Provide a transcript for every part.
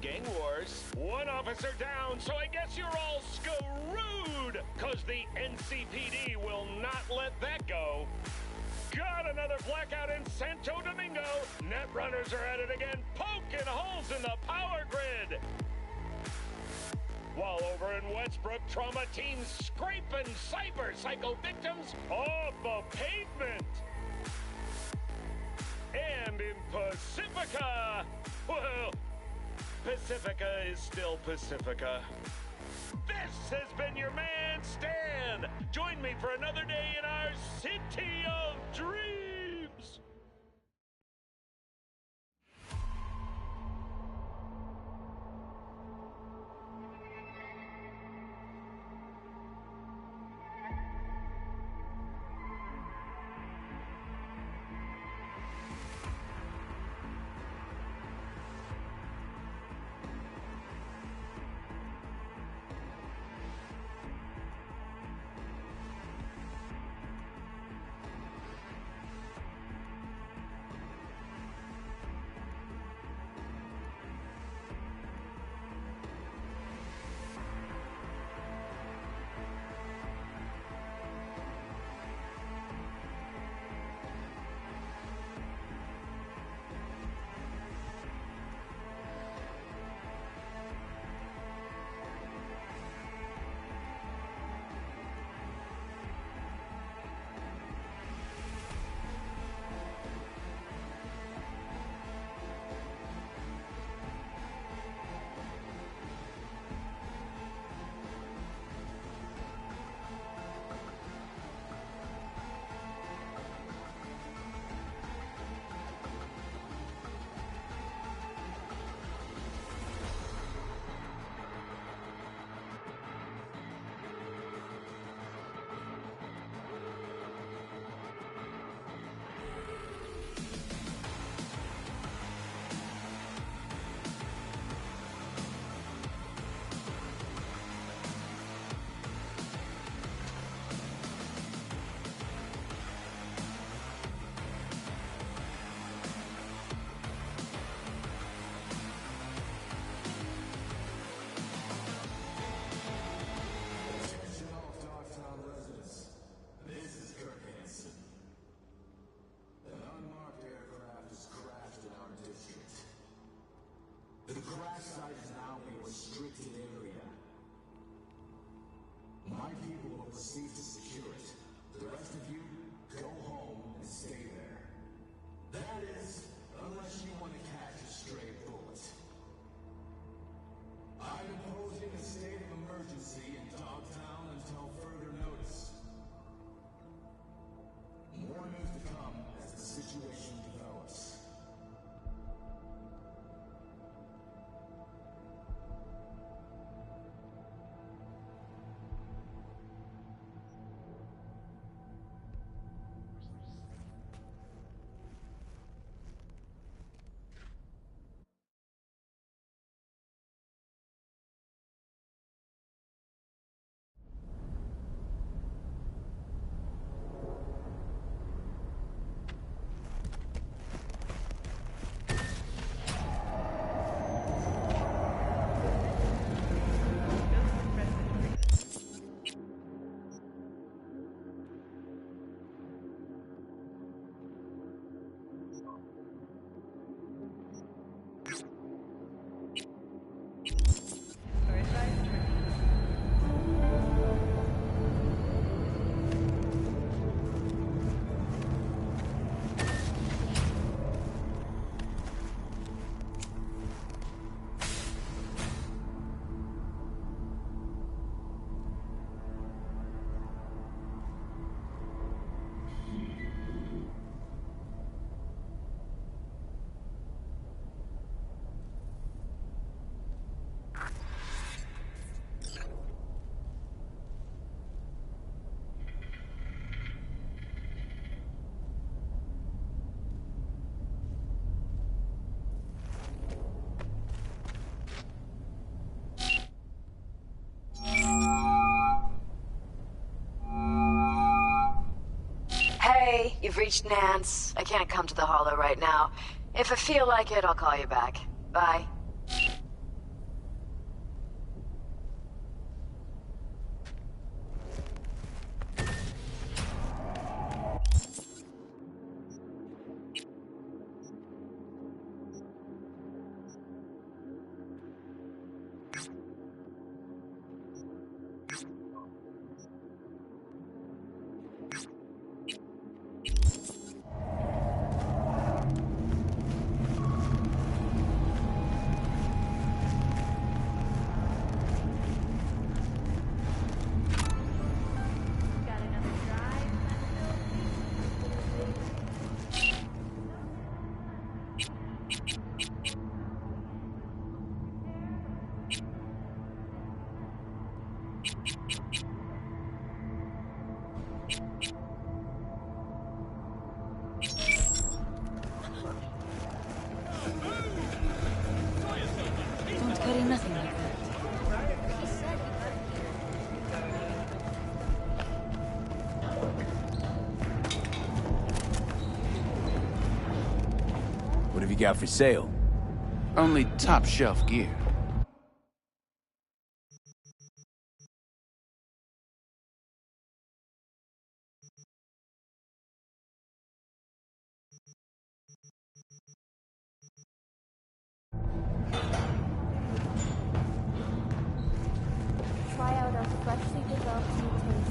gang wars. One officer down, so I guess you're all screwed, cause the NCPD will not let that go. Got another blackout in Santo Domingo. Netrunners are at it again, poking holes in the power grid. While over in Westbrook, trauma teams scraping cyber psycho victims off the pavement. And in Pacifica, well, Pacifica is still Pacifica. This has been your man, Stan. Join me for another day in our City of Dreams. Proceed to secure it. The rest of you, go home and stay there. That is, unless you want to catch a stray bullet. I'm imposing a state of emergency in Dogtown until further notice. More news to come as the situation develops. You've reached Nance. I can't come to the Hollow right now. If I feel like it, I'll call you back. Bye. got for sale? Only top-shelf gear. Try out our freshly developed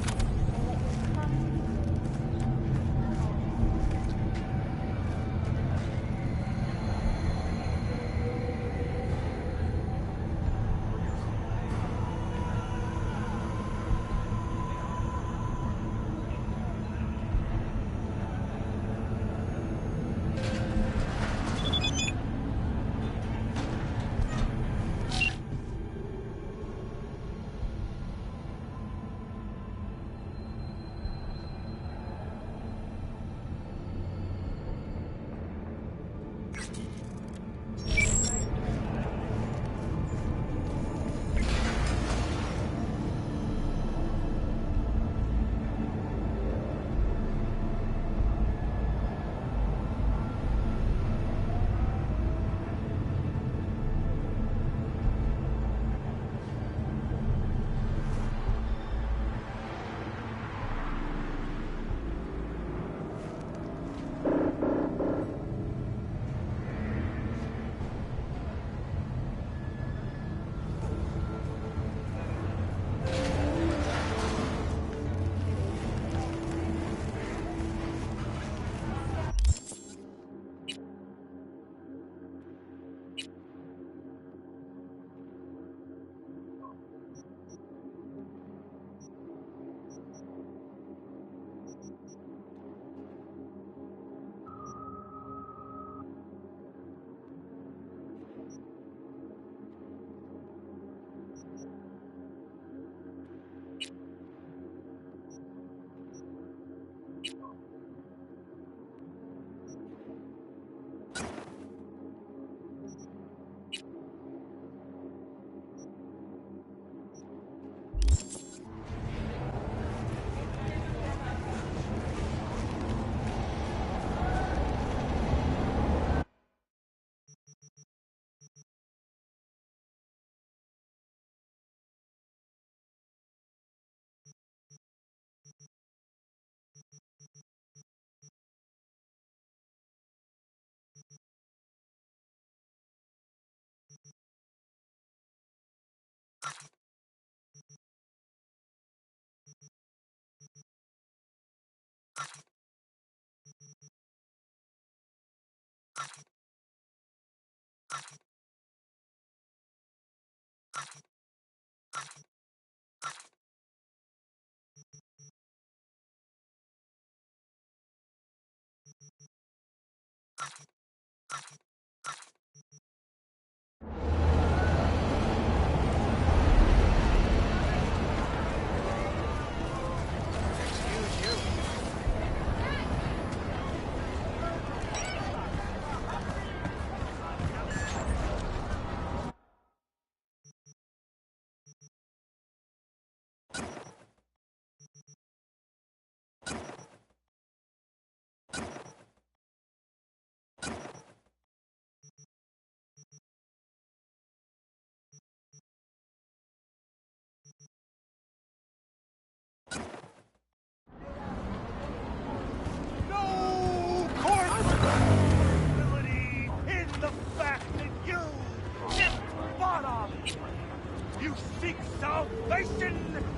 new tastes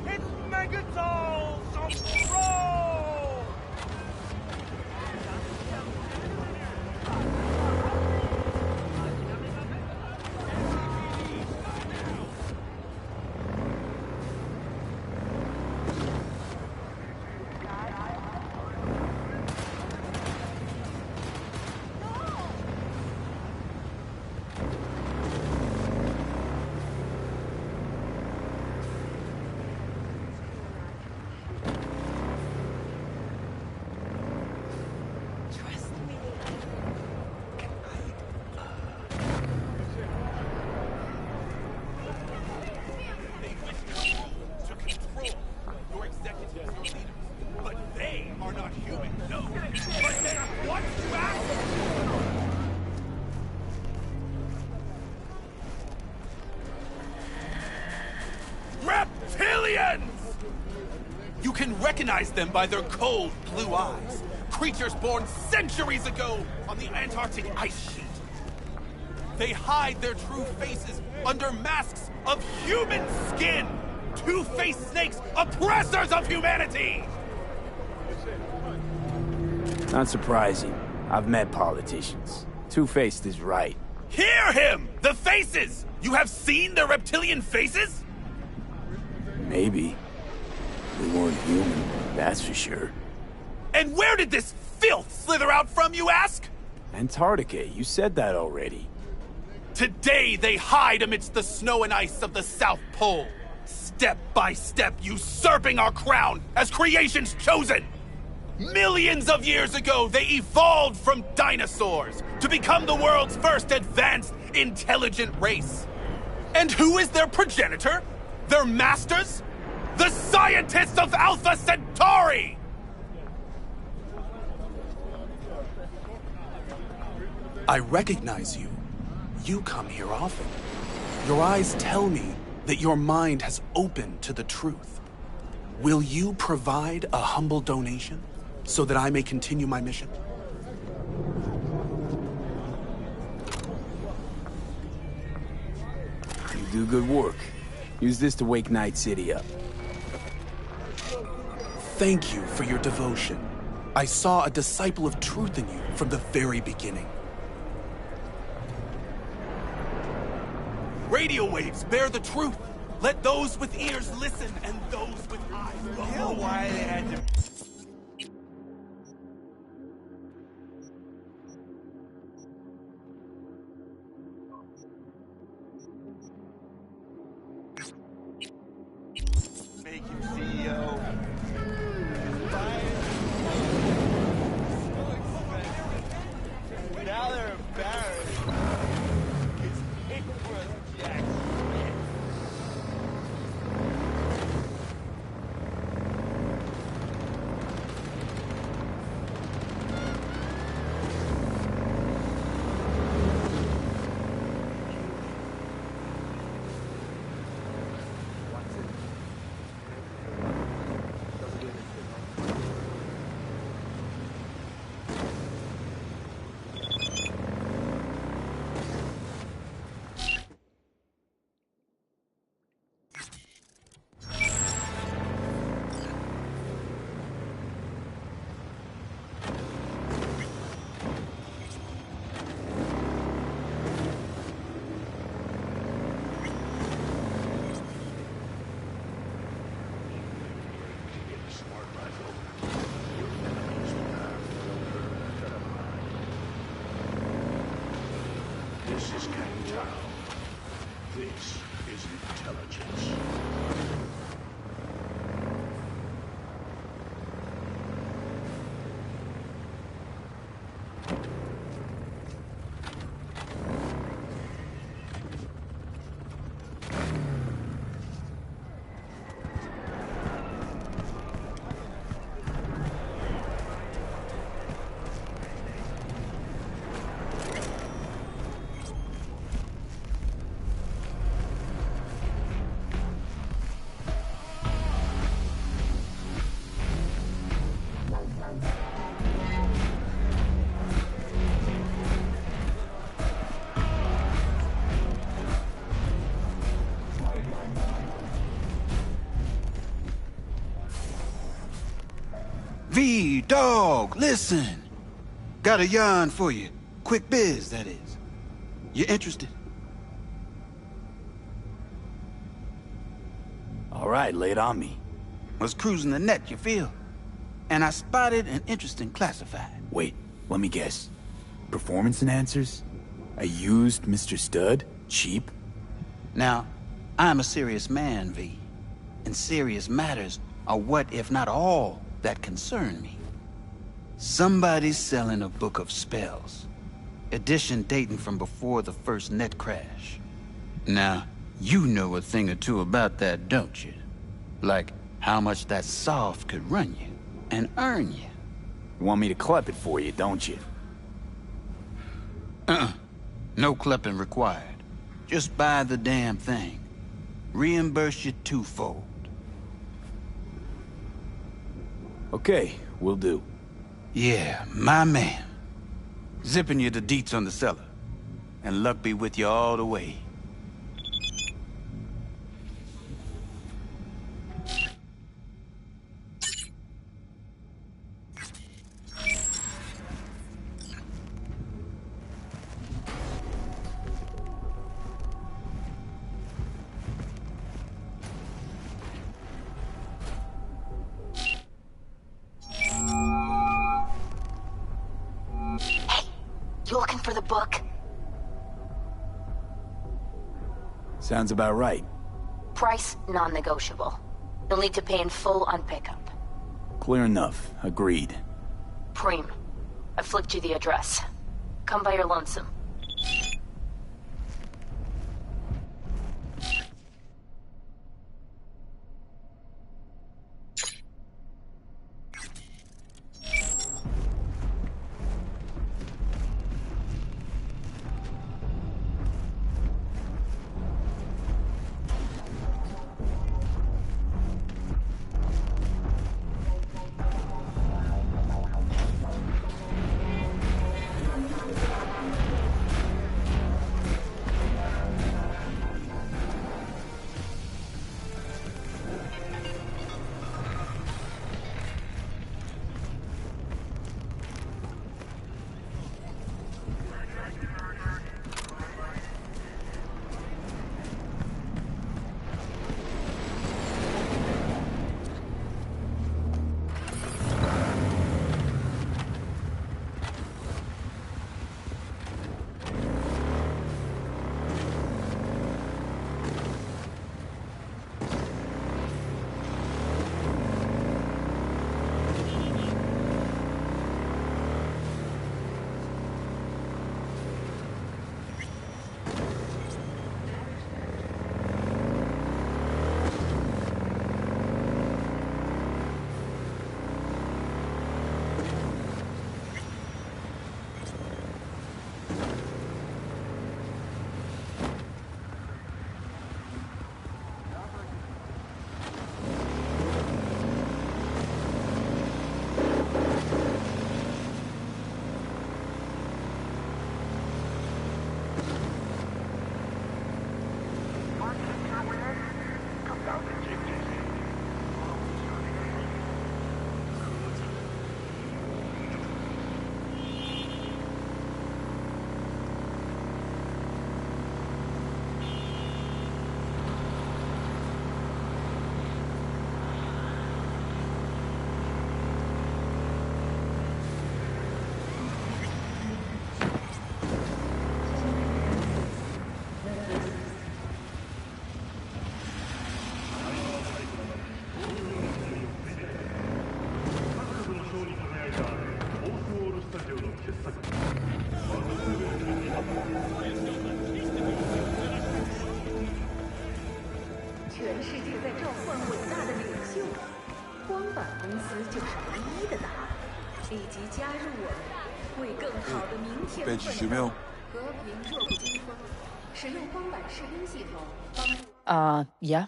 and let your tongue can recognize them by their cold blue eyes. Creatures born centuries ago on the Antarctic ice sheet. They hide their true faces under masks of human skin. Two-faced snakes, oppressors of humanity! Not surprising. I've met politicians. Two-faced is right. Hear him! The faces! You have seen their reptilian faces? Maybe. They weren't human, that's for sure. And where did this filth slither out from, you ask? Antarctica, you said that already. Today they hide amidst the snow and ice of the South Pole, step by step usurping our crown as creation's chosen. Millions of years ago, they evolved from dinosaurs to become the world's first advanced, intelligent race. And who is their progenitor? Their masters? The scientists of Alpha Centauri! I recognize you. You come here often. Your eyes tell me that your mind has opened to the truth. Will you provide a humble donation so that I may continue my mission? You do good work. Use this to wake Night City up. Thank you for your devotion. I saw a disciple of truth in you from the very beginning. Radio waves bear the truth. Let those with ears listen and those with eyes behold. Why they had to... Make him CEO. Now they're embarrassed. It's Jackson. This is Town. This is intelligence. V, dog, listen. Got a yarn for you. Quick biz, that is. You interested? All right, lay it on me. Was cruising the net, you feel? And I spotted an interesting classified. Wait, let me guess. Performance enhancers? I used Mr. Stud? Cheap? Now, I'm a serious man, V. And serious matters are what, if not all, that concern me. Somebody's selling a book of spells. Edition dating from before the first net crash. Now, you know a thing or two about that, don't you? Like how much that soft could run you and earn you. You want me to clip it for you, don't you? No clipping required. Just buy the damn thing. Reimburse you twofold. Okay, will do. Yeah, my man. Zipping you the deets on the cellar. And luck be with you all the way. You looking for the book? Sounds about right. Price non-negotiable. You'll need to pay in full on pickup. Clear enough. Agreed. Preem, I flicked you the address. Come by your lonesome. Yeah.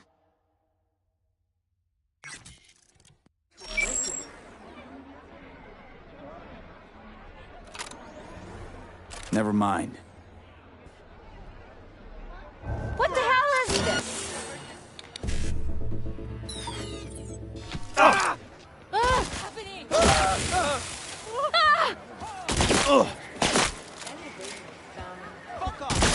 Never mind. What the hell is this? Ah! What's happening? Ah! Fuck off!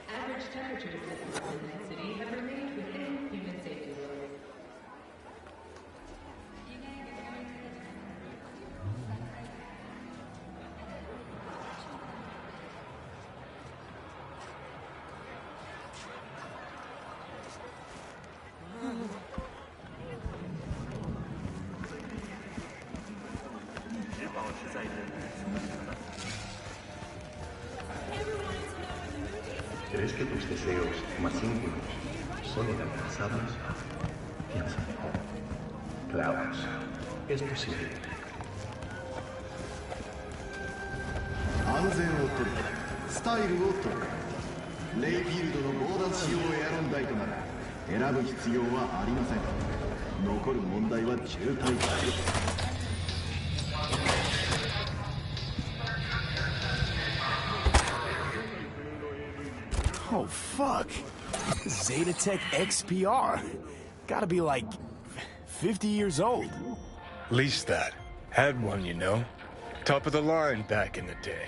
Average ¿Crees que tus deseos más íntimos son inalcanzables? Piensa mejor. Klaus, es posible. 安全を取りスタイルを取るレイフィールドの防弾仕様エアロンダイトなら選ぶ必要はありません残る問題は渋滞だけ Oh, fuck. Zetatech XPR. Gotta be like 50 years old. Least that. Had one, you know. Top of the line back in the day.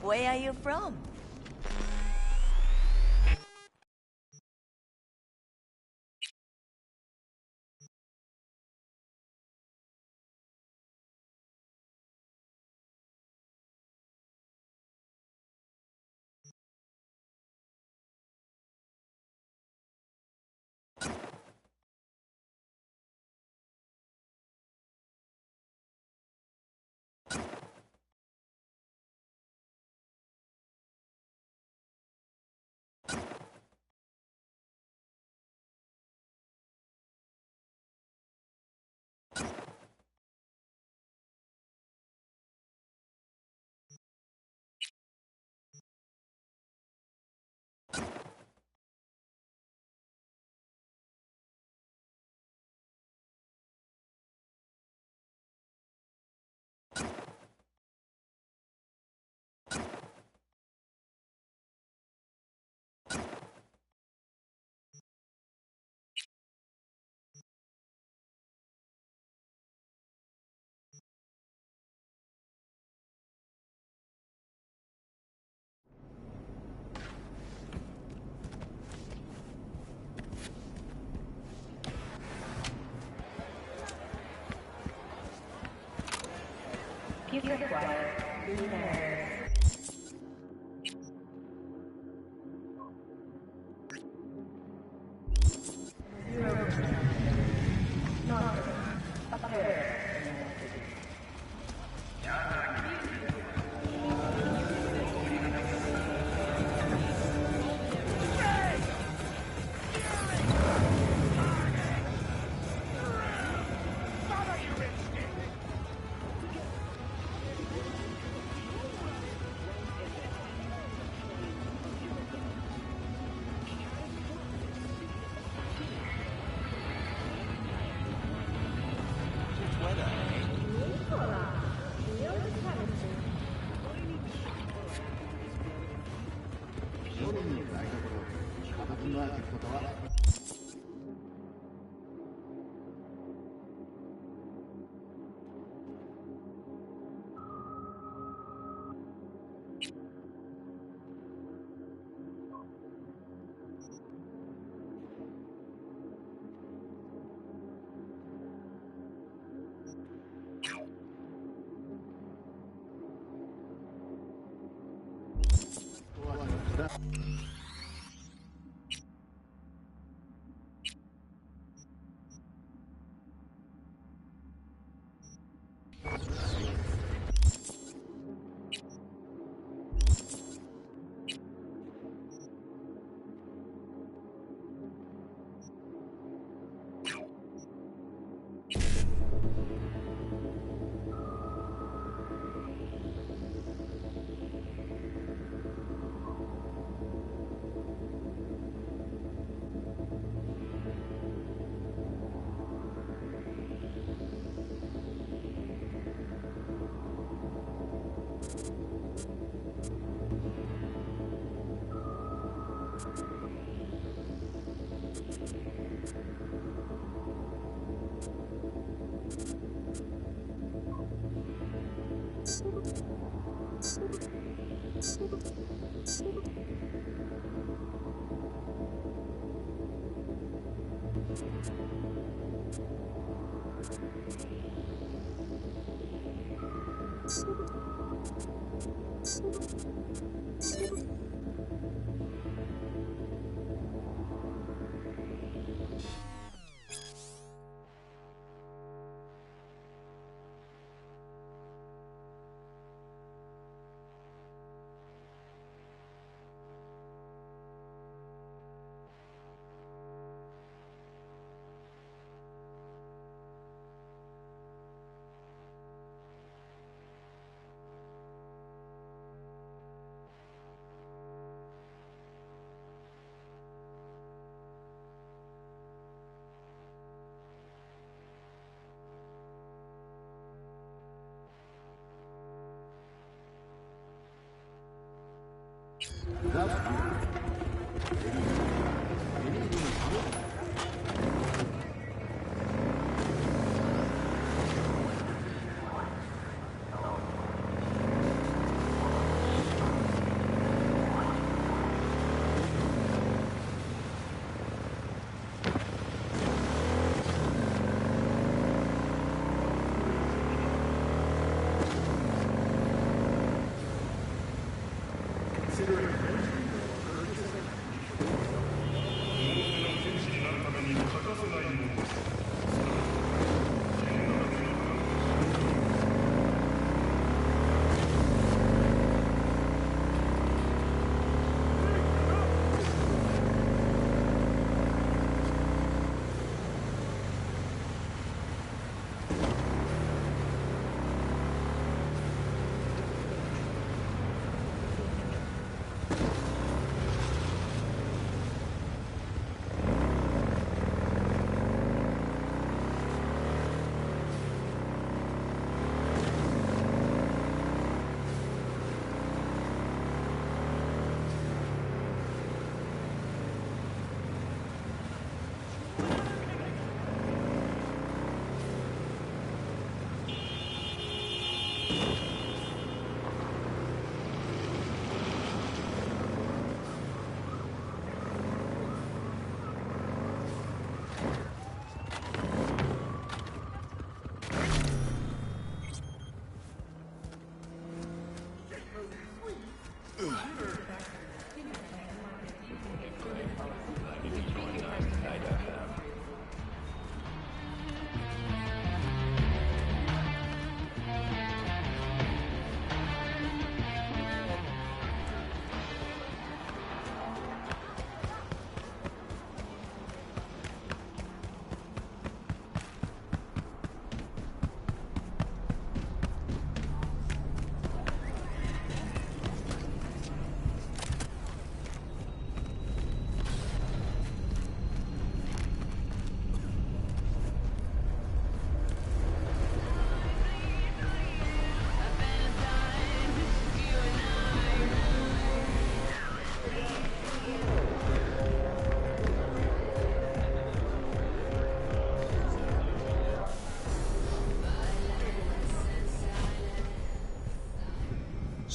Where are you from? Keep it quiet. Do better.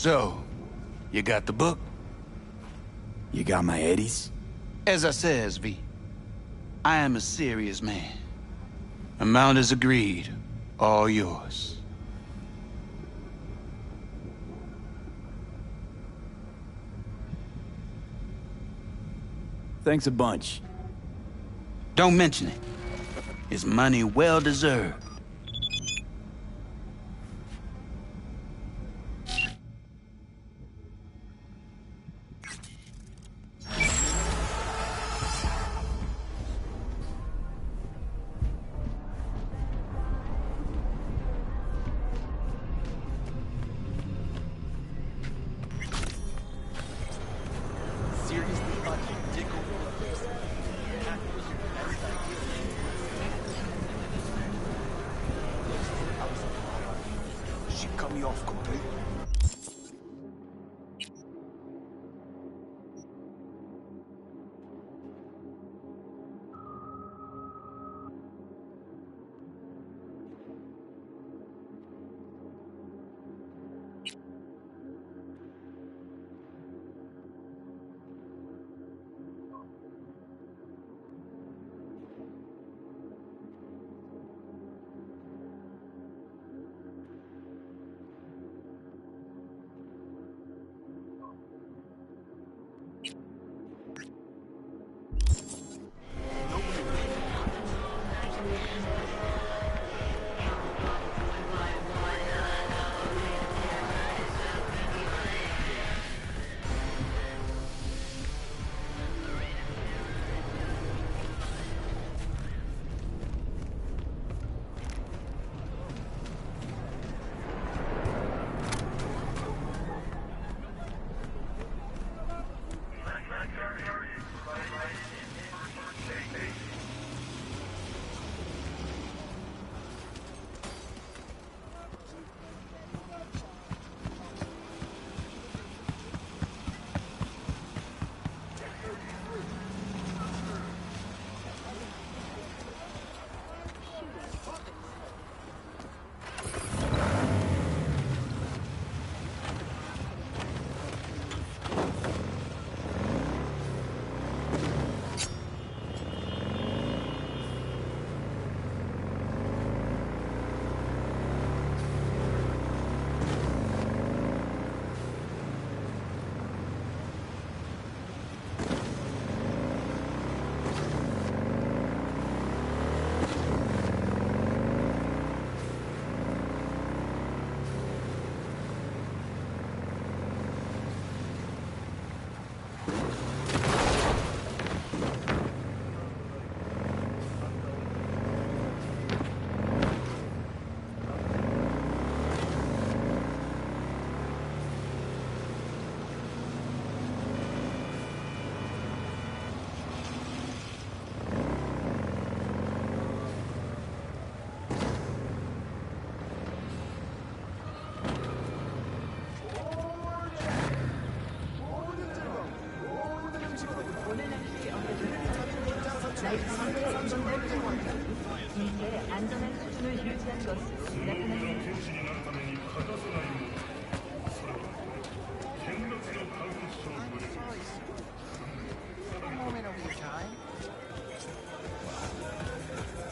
So, you got the book? You got my eddies? As I says, V, I am a serious man. Amount is agreed. All yours. Thanks a bunch. Don't mention it. It's money well deserved.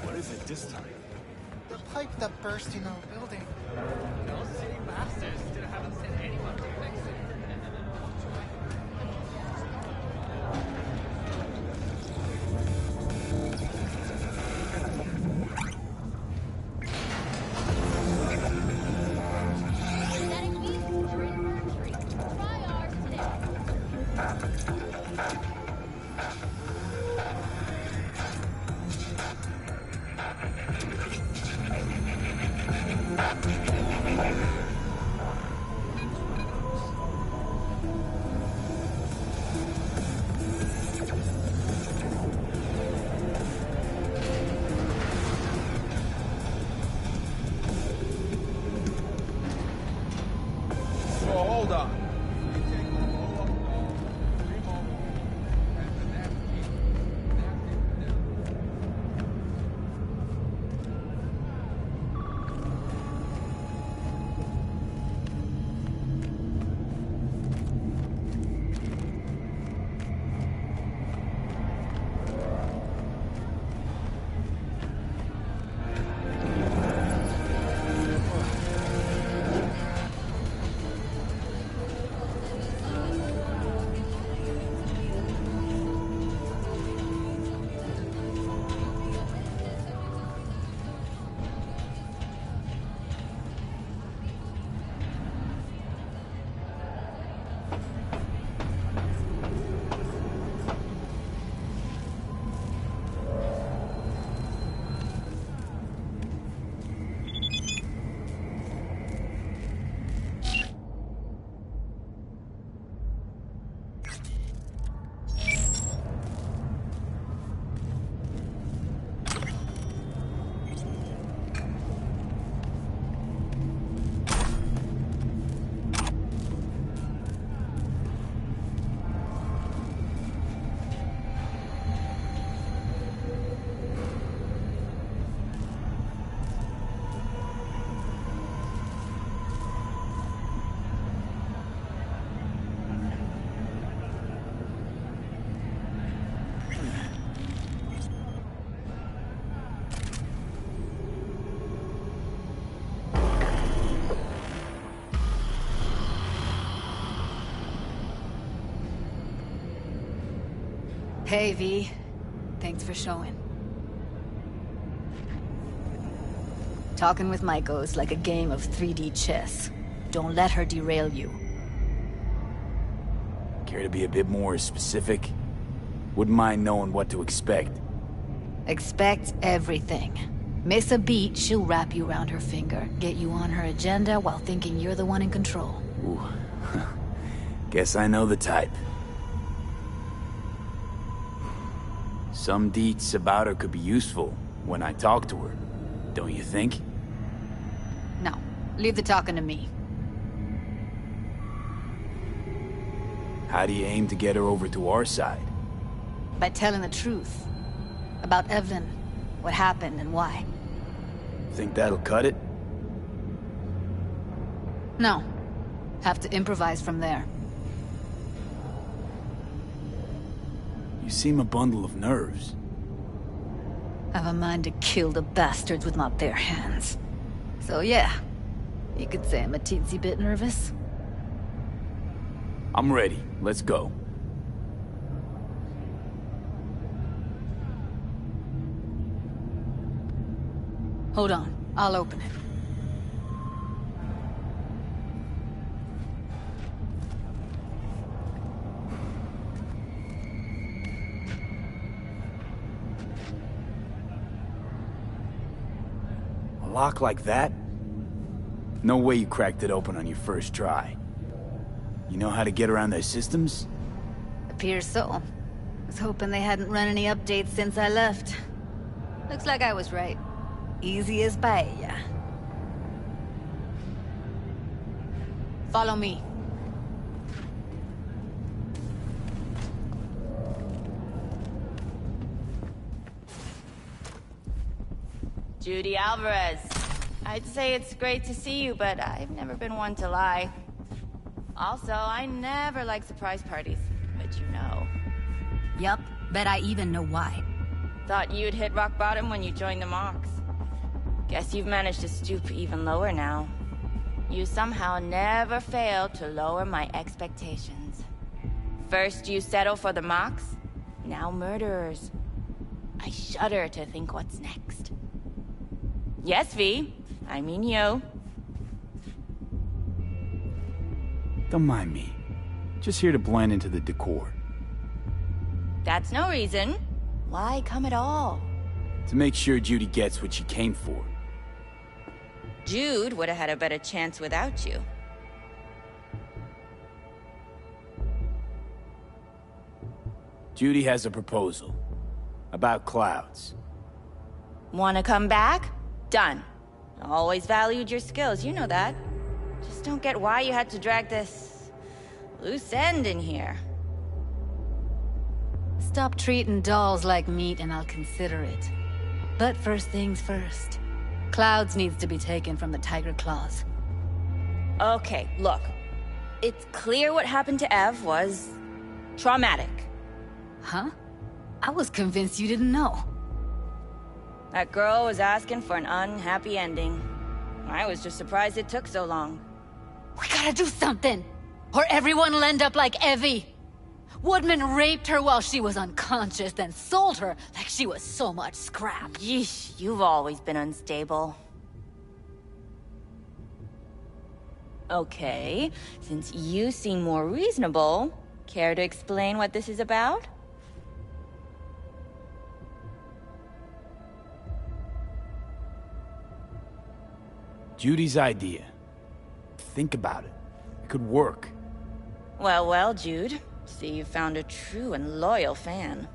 What is it this time? The pipe that burst in our building. Those city masters still haven't sent anyone to fix it. Hey, V. Thanks for showing. Talking with Maiko's like a game of 3D chess. Don't let her derail you. Care to be a bit more specific? Wouldn't mind knowing what to expect. Expect everything. Miss a beat, she'll wrap you around her finger, get you on her agenda while thinking you're the one in control. Ooh. Guess I know the type. Some deets about her could be useful when I talk to her, don't you think? No, leave the talking to me. How do you aim to get her over to our side? By telling the truth. About Evelyn, what happened and why. Think that'll cut it? No. Have to improvise from there. You seem a bundle of nerves. I've a mind to kill the bastards with my bare hands. So yeah, you could say I'm a teensy bit nervous. I'm ready. Let's go. Hold on, I'll open it. A lock like that? No way you cracked it open on your first try. You know how to get around their systems? Appears so. Was hoping they hadn't run any updates since I left. Looks like I was right. Easy as paella. Follow me. Judy Alvarez. I'd say it's great to see you, but I've never been one to lie. Also, I never like surprise parties, but you know. Yup, bet I even know why. Thought you'd hit rock bottom when you joined the Mox. Guess you've managed to stoop even lower now. You somehow never fail to lower my expectations. First you settle for the Mox, now murderers. I shudder to think what's next. Yes, V. I mean you. Don't mind me. Just here to blend into the decor. That's no reason. Why come at all? To make sure Judy gets what she came for. Jude would have had a better chance without you. Judy has a proposal. About clouds. Wanna come back? Done. Always valued your skills, you know that. Just don't get why you had to drag this loose end in here. Stop treating dolls like meat and I'll consider it. But first things first. Clouds needs to be taken from the Tiger Claws. Okay, look. It's clear what happened to Ev was traumatic. Huh? I was convinced you didn't know. That girl was asking for an unhappy ending. I was just surprised it took so long. We gotta do something! Or everyone will end up like Evie! Woodman raped her while she was unconscious, then sold her like she was so much scrap. Yeesh, you've always been unstable. Okay, since you seem more reasonable, care to explain what this is about? Judy's idea. Think about it. It could work. Well, well, Jude. See, you found a true and loyal fan.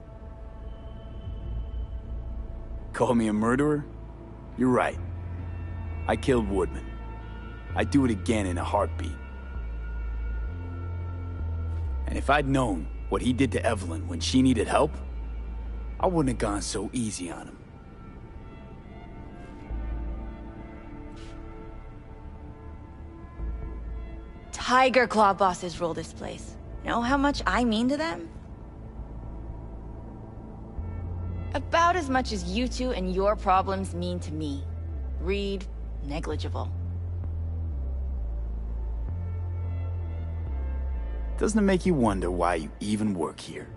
Call me a murderer? You're right. I killed Woodman. I'd do it again in a heartbeat. And if I'd known what he did to Evelyn when she needed help, I wouldn't have gone so easy on him. Tiger Claw bosses rule this place. Know how much I mean to them? About as much as you two and your problems mean to me. Read, negligible. Doesn't it make you wonder why you even work here?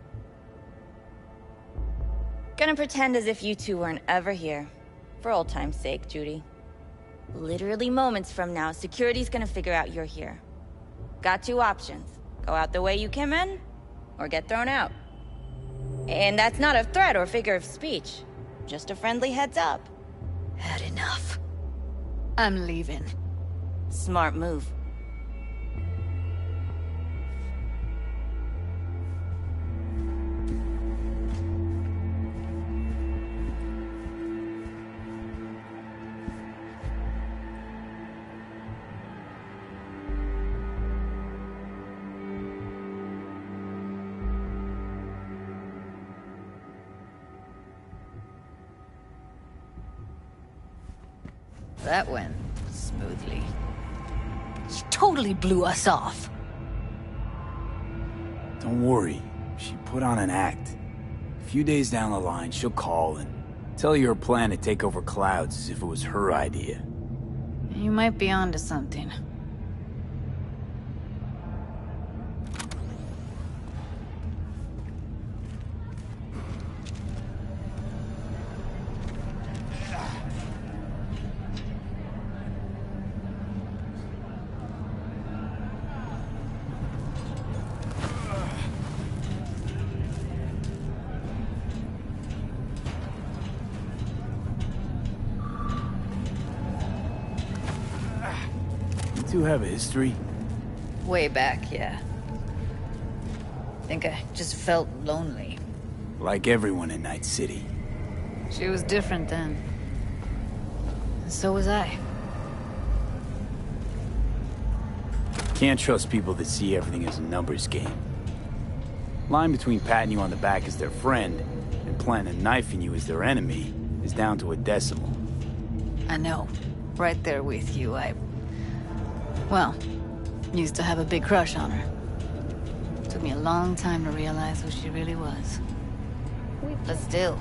Gonna pretend as if you two weren't ever here. For old time's sake, Judy. Literally moments from now, security's gonna figure out you're here. Got two options. Go out the way you came in, or get thrown out. And that's not a threat or figure of speech. Just a friendly heads up. Had enough. I'm leaving. Smart move. That went smoothly. She totally blew us off. Don't worry. She put on an act. A few days down the line, she'll call and tell you her plan to take over Clouds as if it was her idea. You might be onto something. You two have a history? Way back, yeah. Think I just felt lonely. Like everyone in Night City. She was different then. And so was I. Can't trust people that see everything as a numbers game. Line between patting you on the back as their friend and planting a knife in you as their enemy is down to a decimal. I know. Right there with you, well, used to have a big crush on her. Took me a long time to realize who she really was. But still,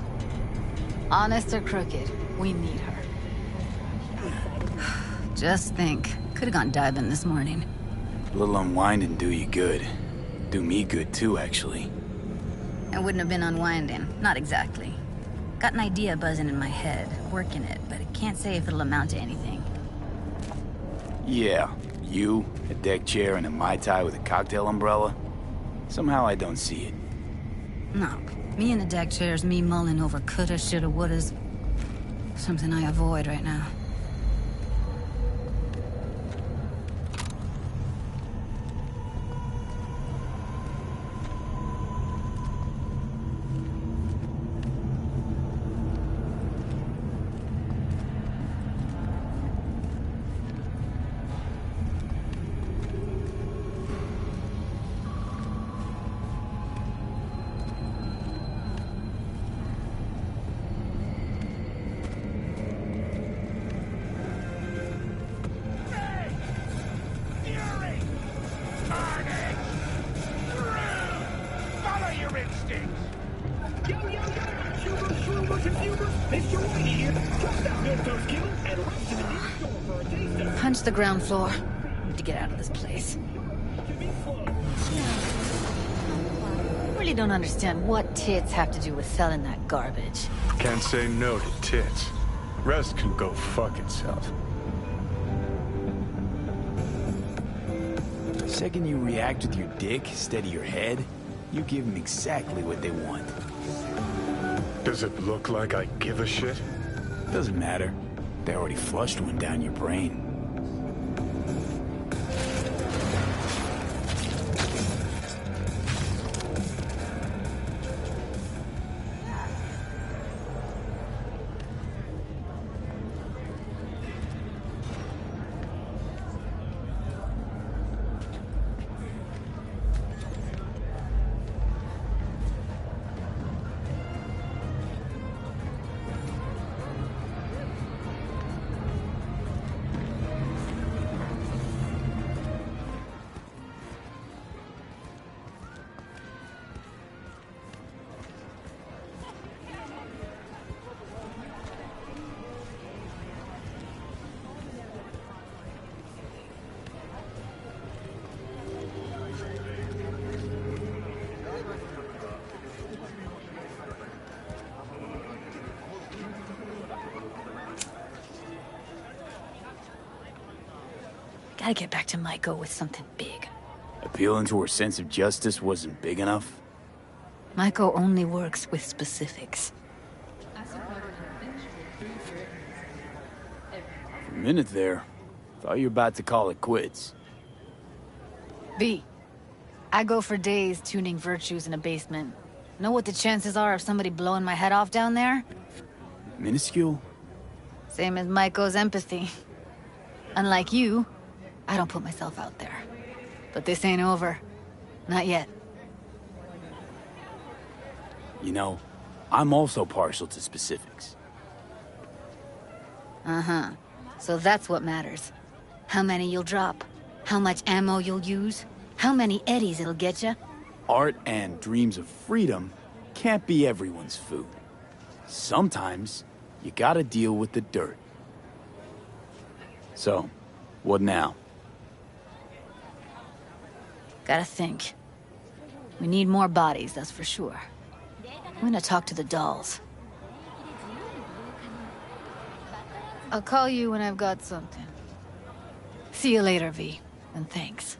honest or crooked, we need her. Just think, could have gone diving this morning. A little unwinding do you good. Do me good too, actually. I wouldn't have been unwinding, not exactly. Got an idea buzzing in my head, working it, but I can't say if it'll amount to anything. Yeah, you, a deck chair, and a Mai Tai with a cocktail umbrella? Somehow I don't see it. No, me in a deck chair is me mulling over coulda, shoulda, wouldas. Something I avoid right now. Punch the ground floor. Need to get out of this place. Really don't understand what tits have to do with selling that garbage. Can't say no to tits. Rest can go fuck itself. The second you react with your dick instead of your head, you give them exactly what they want. Does it look like I give a shit? Doesn't matter. They already flushed one down your brain. I get back to Maiko with something big. Appealing to her sense of justice wasn't big enough? Maiko only works with specifics. For a minute there, thought you were about to call it quits. V, I go for days tuning virtues in a basement. Know what the chances are of somebody blowing my head off down there? Minuscule? Same as Maiko's empathy. Unlike you, I don't put myself out there. But this ain't over. Not yet. You know, I'm also partial to specifics. Uh-huh. So that's what matters. How many you'll drop. How much ammo you'll use. How many eddies it'll get you. Art and dreams of freedom can't be everyone's food. Sometimes, you gotta deal with the dirt. So, what now? Gotta think. We need more bodies, that's for sure. I'm gonna talk to the dolls. I'll call you when I've got something. See you later, V. And thanks.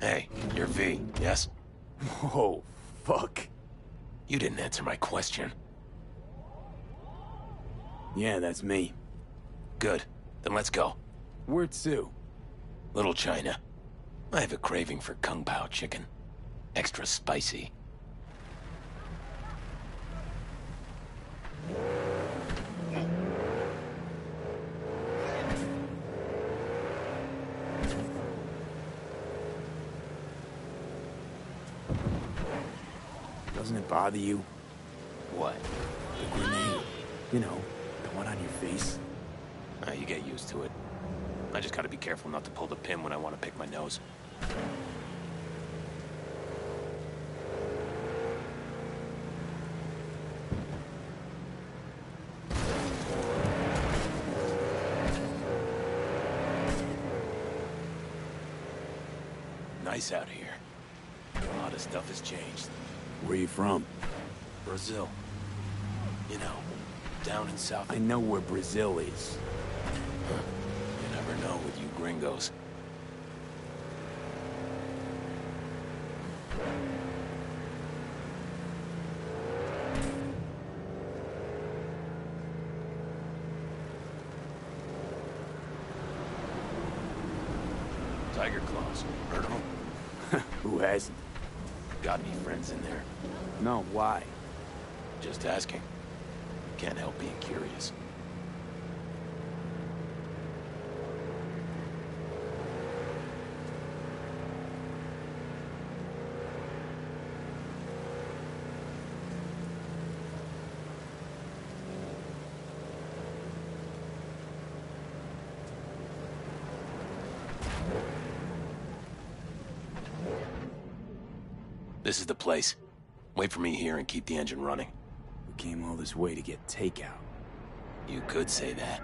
Hey, you're V, yes? Whoa, fuck. You didn't answer my question. Yeah, that's me. Good. Then let's go. Where to? Little China. I have a craving for Kung Pao chicken. Extra spicy. Doesn't it bother you? What? The grenade. You know, the one on your face. You get used to it. I just gotta be careful not to pull the pin when I want to pick my nose. Nice out here. A lot of stuff has changed. Where you from? Brazil. You know, down in South... I know where Brazil is. You never know with you gringos. Tiger claws. Heard of them? Who hasn't? Got any friends in there? No, why? Just asking. Can't help being curious. This is the place. Wait for me here and keep the engine running. We came all this way to get takeout. You could say that.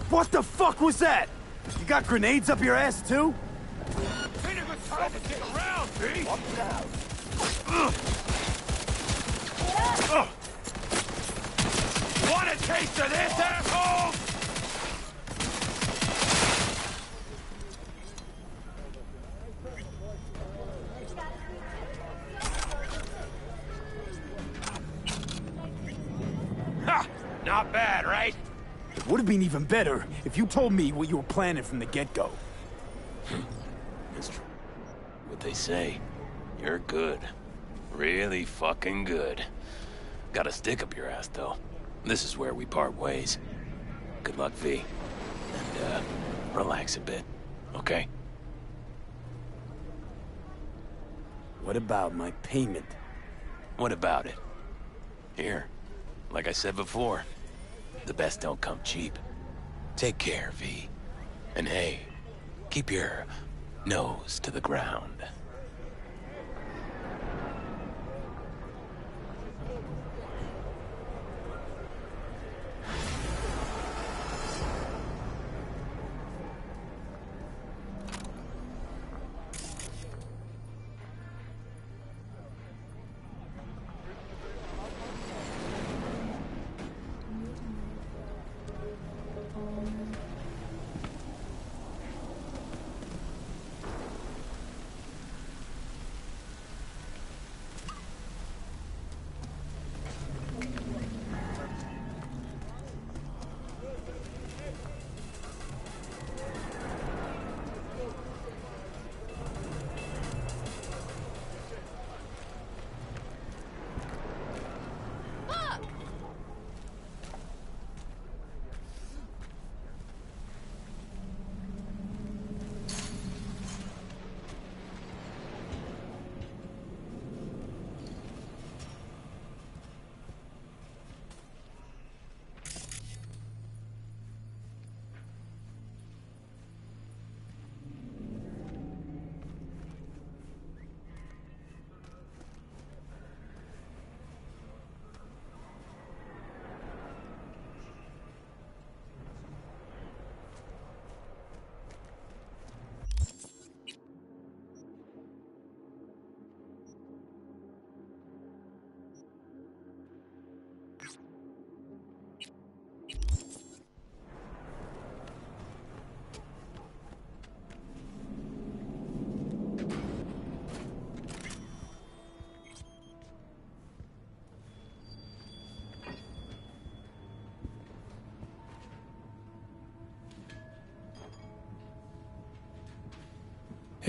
What the fuck was that? You got grenades up your ass, too? Ain't a good time to get around, B! Want a taste of this, asshole? Ha! Not bad, right? It would have been even better if you told me what you were planning from the get-go. It's true. What they say. You're good. Really fucking good. Got a stick up your ass, though. This is where we part ways. Good luck, V. And, relax a bit, okay? What about my payment? What about it? Here. Like I said before, the best don't come cheap. Take care, V. And hey, keep your nose to the ground.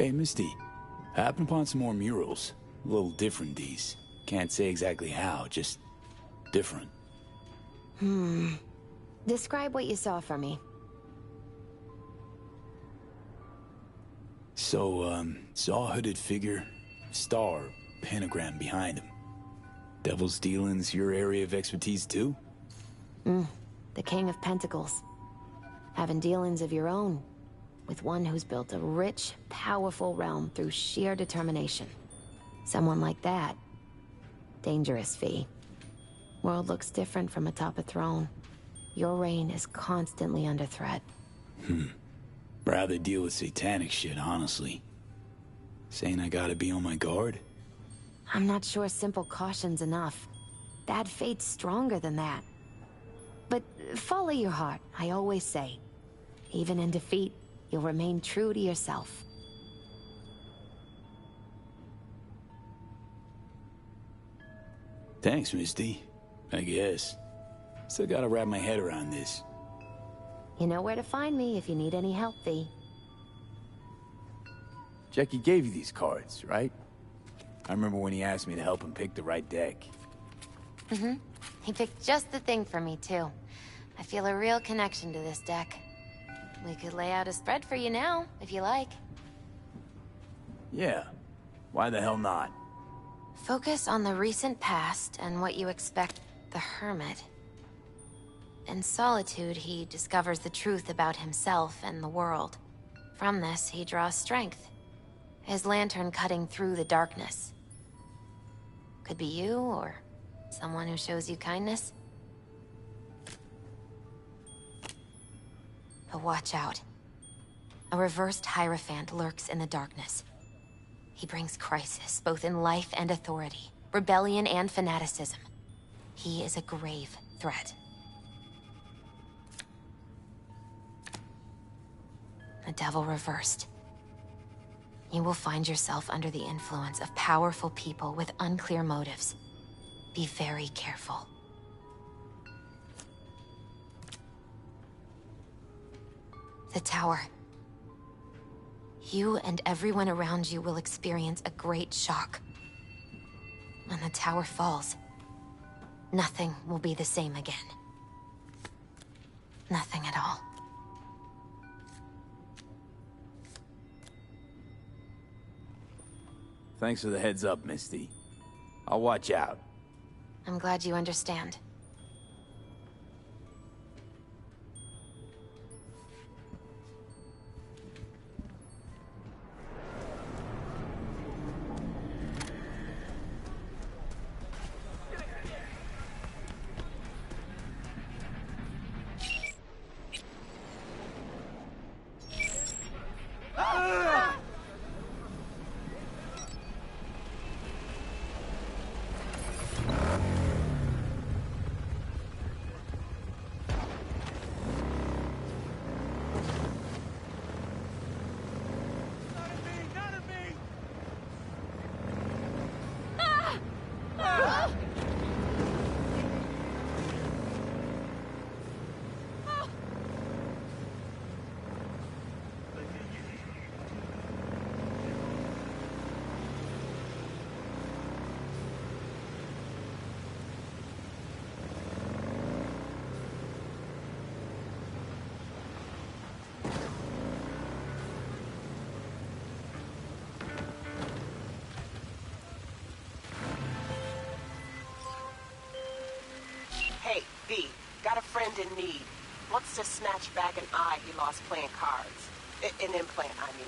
Hey, Misty. I happened upon some more murals. A little different, these. Can't say exactly how, just different. Describe what you saw for me. So, saw a hooded figure, star, pentagram behind him. Devil's dealings your area of expertise too? The King of Pentacles. Having dealings of your own, with one who's built a rich, powerful realm through sheer determination. Someone like that. Dangerous, V. World looks different from atop a throne. Your reign is constantly under threat. Rather deal with satanic shit, honestly. Saying I gotta be on my guard? I'm not sure simple caution's enough. Bad fate's stronger than that. But follow your heart, I always say. Even in defeat, you'll remain true to yourself. Thanks, Misty. I guess. Still gotta wrap my head around this. You know where to find me if you need any help, V. Jackie gave you these cards, right? I remember when he asked me to help him pick the right deck. He picked just the thing for me, too. I feel a real connection to this deck. We could lay out a spread for you now, if you like. Yeah. Why the hell not? Focus on the recent past and what you expect the Hermit. In solitude, he discovers the truth about himself and the world. From this, he draws strength. His lantern cutting through the darkness. Could be you, or someone who shows you kindness. But watch out. A reversed Hierophant lurks in the darkness. He brings crisis, both in life and authority, rebellion and fanaticism. He is a grave threat. The devil reversed. You will find yourself under the influence of powerful people with unclear motives. Be very careful. The tower. You and everyone around you will experience a great shock. When the tower falls, nothing will be the same again. Nothing at all. Thanks for the heads up, Misty. I'll watch out. I'm glad you understand. Hey, V, got a friend in need. Wants to snatch back an eye he lost playing cards. An implant, I mean.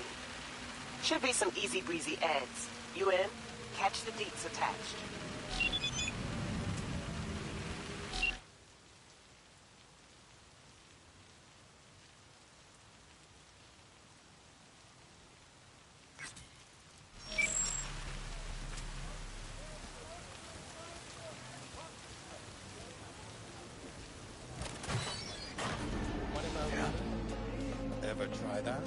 Should be some easy breezy eds. You in? Catch the deets attached. Ever try that?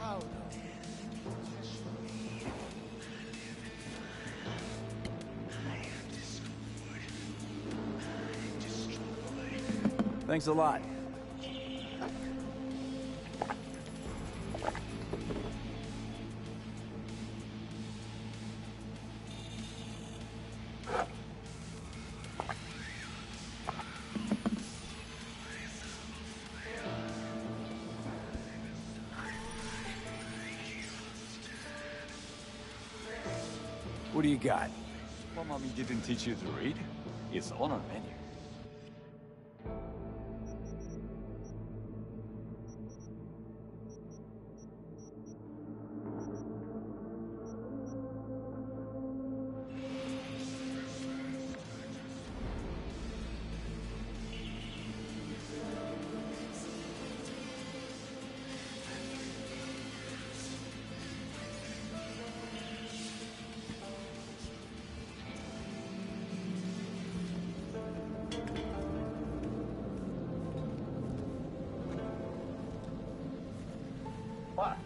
How Thanks a lot. What do you got? Well, Mommy didn't teach you to read? It's on our menu. What?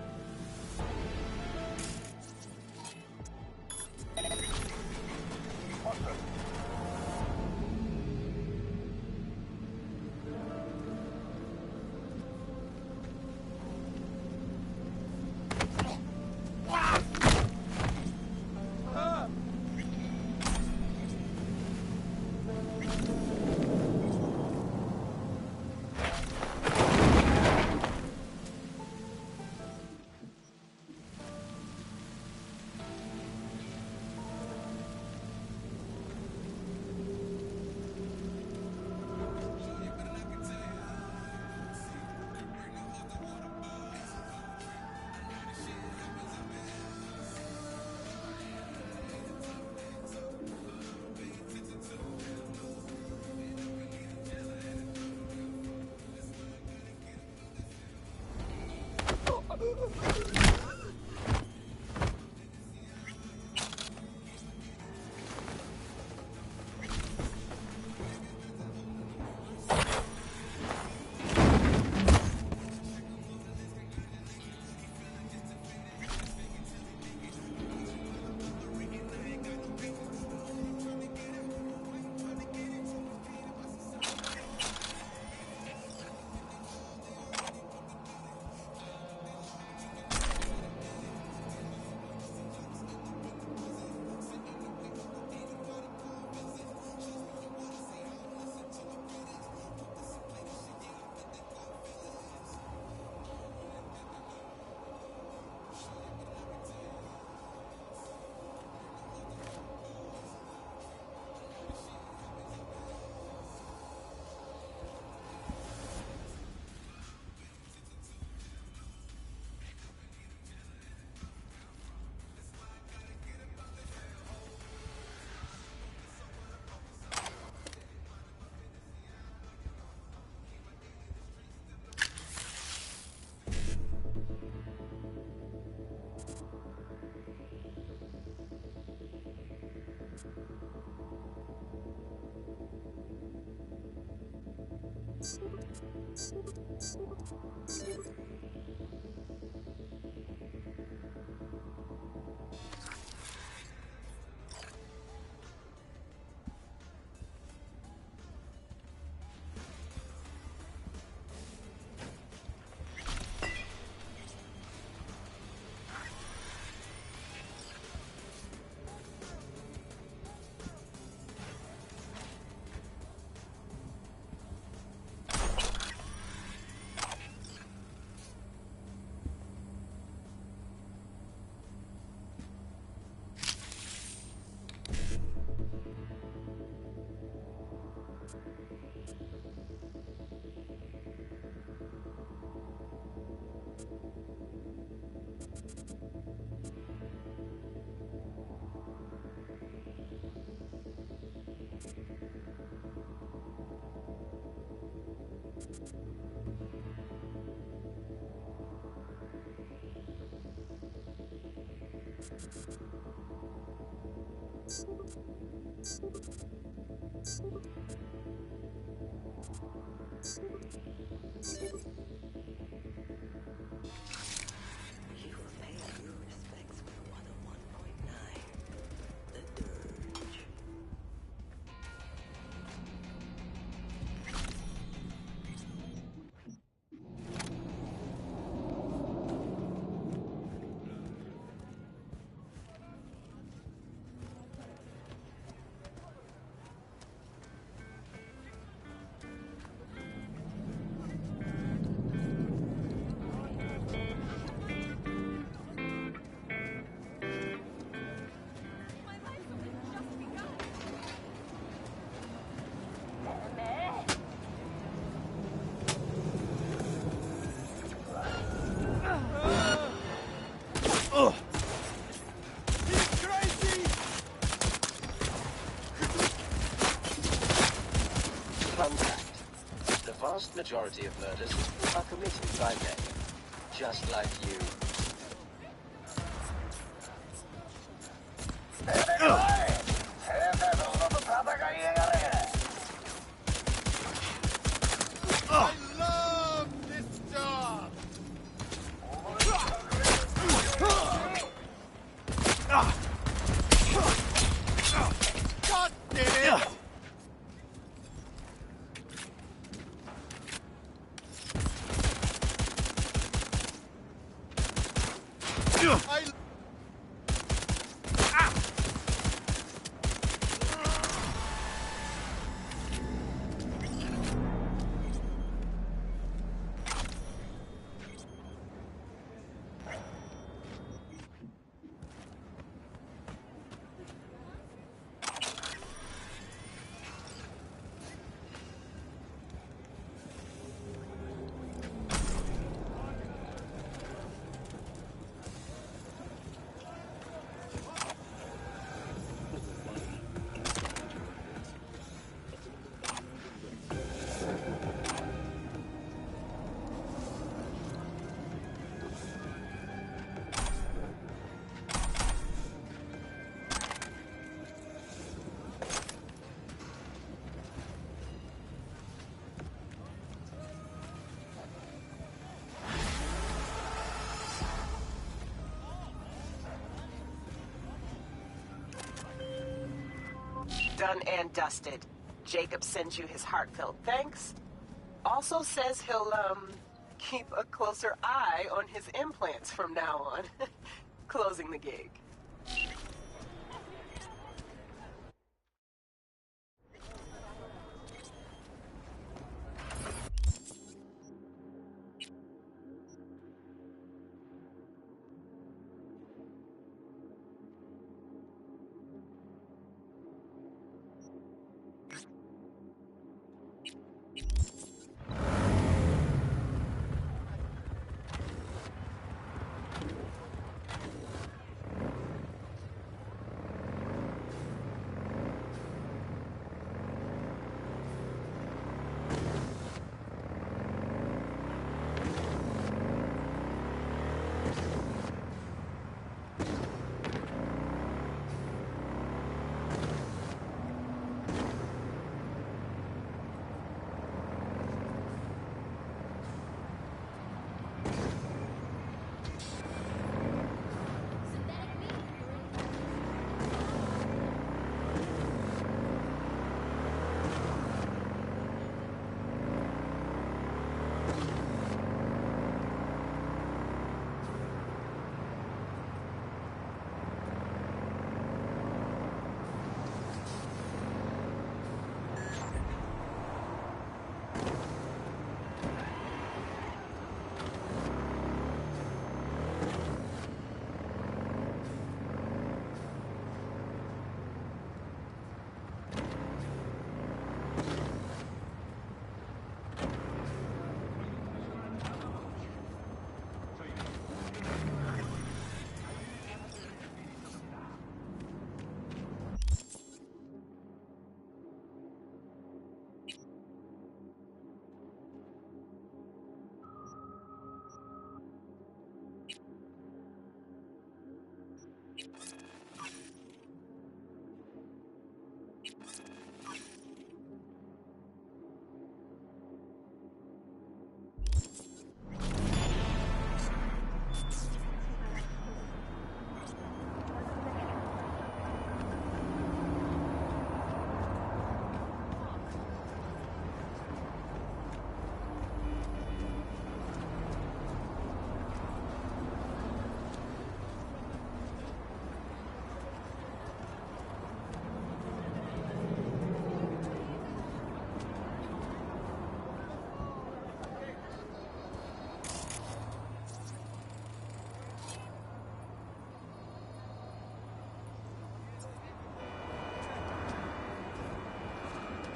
vast majority of murders are committed by men, just like you. I love this job! God damn it! Done and dusted. Jacob sends you his heartfelt thanks. Also says he'll, keep a closer eye on his implants from now on. Closing the gig.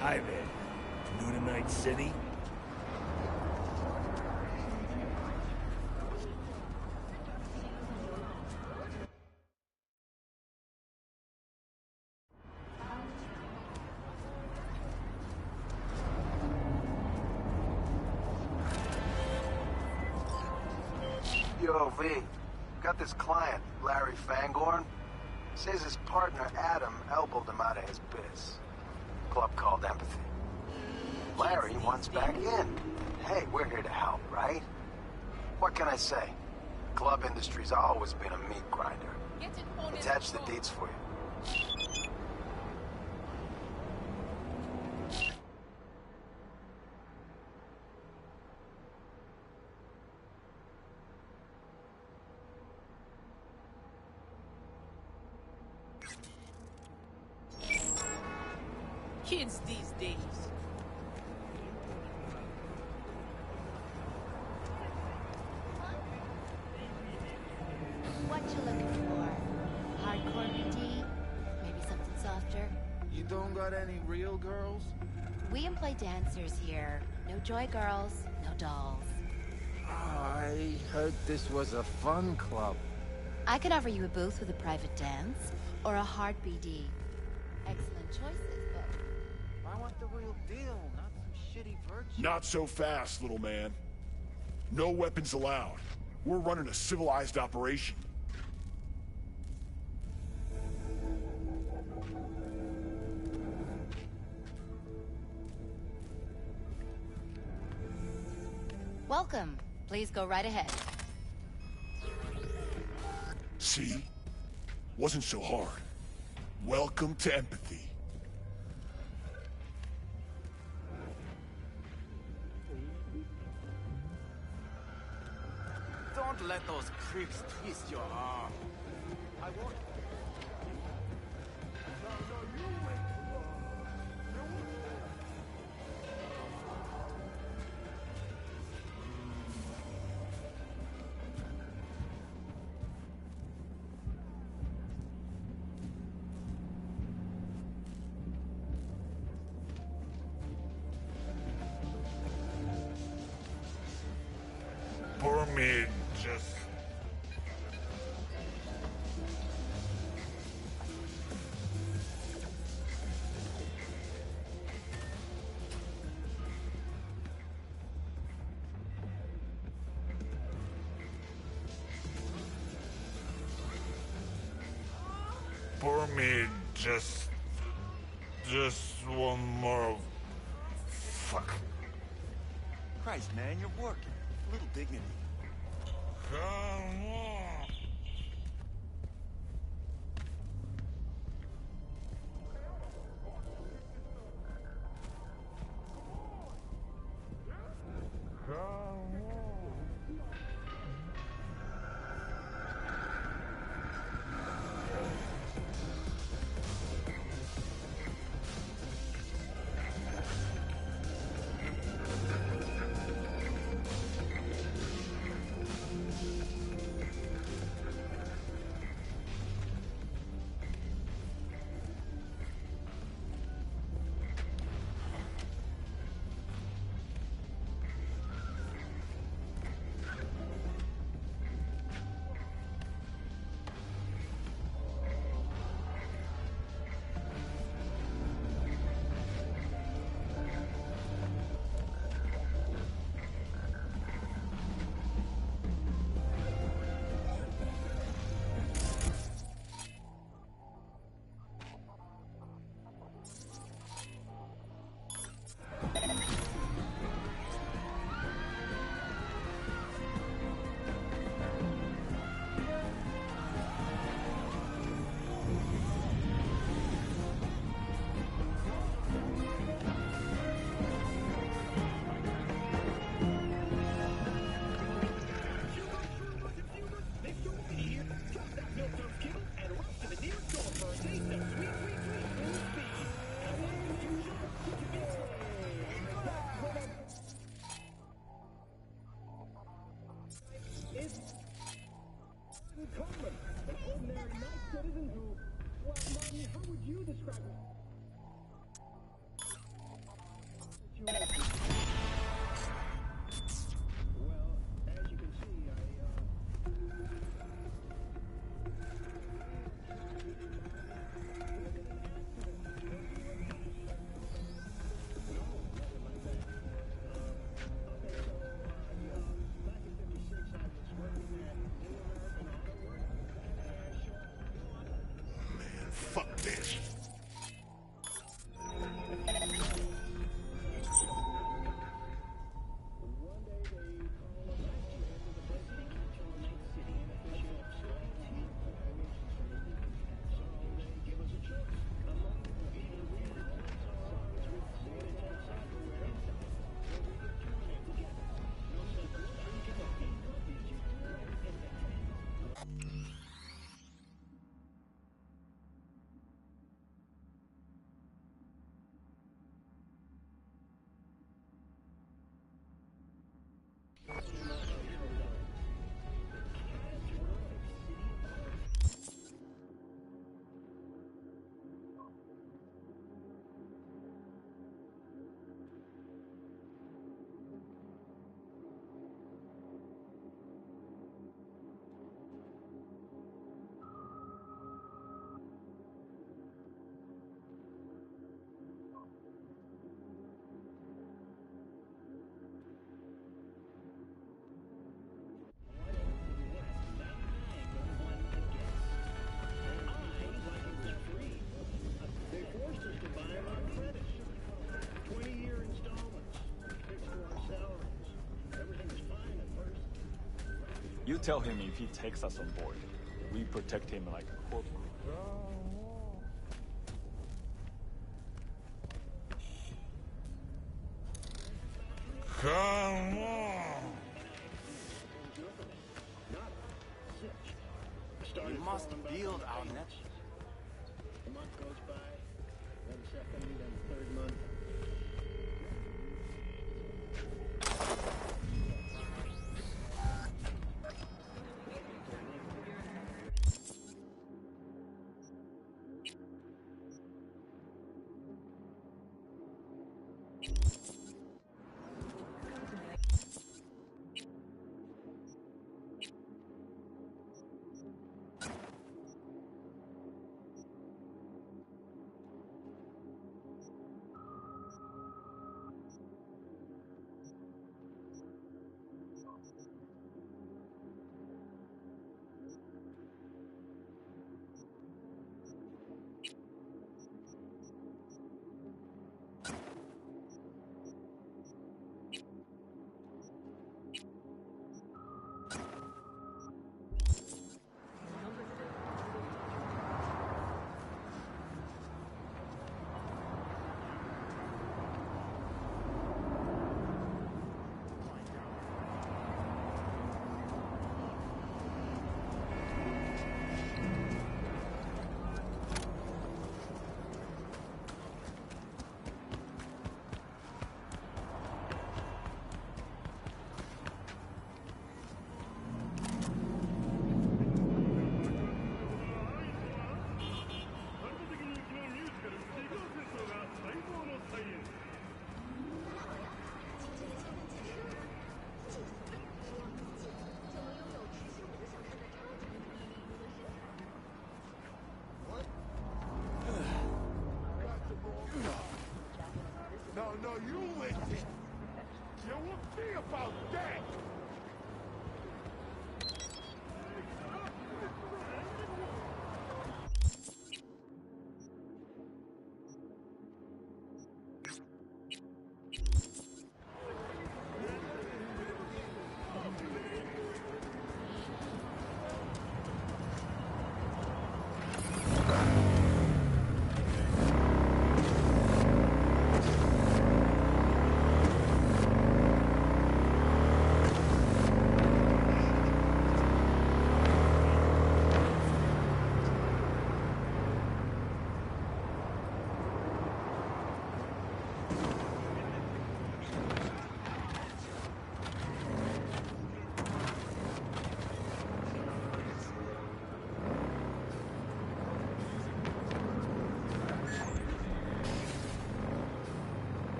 Hi there. New to Night City? Yo, V. Got this client, Larry Fangorn. Says his partner, Adam, elbowed him out of his biz. Club called Empathy. Larry wants back in. Hey, we're here to help, right? What can I say? Club industry's always been a meat grinder. Attach the deeds for you. Kids these days. What you looking for? Hardcore BD? Maybe something softer? You don't got any real girls? We employ dancers here. No joy girls, no dolls. I heard this was a fun club. I can offer you a booth with a private dance, or a hard BD. Excellent choices, but I want the real deal, not some shitty virtue. Not so fast, little man. No weapons allowed. We're running a civilized operation. welcome. Please go right ahead. See? Wasn't so hard. Welcome to Empathy. Don't let those creeps twist your arm. I won't. For me, just... For me, just one more... Fuck. Christ, man, you're working. A little dignity. Come on. Fuck this. You tell him if he takes us on board, we protect him like a corporal. Come on! We must build our net. A month goes by, then second, then third month. No, you listen. You will see about that.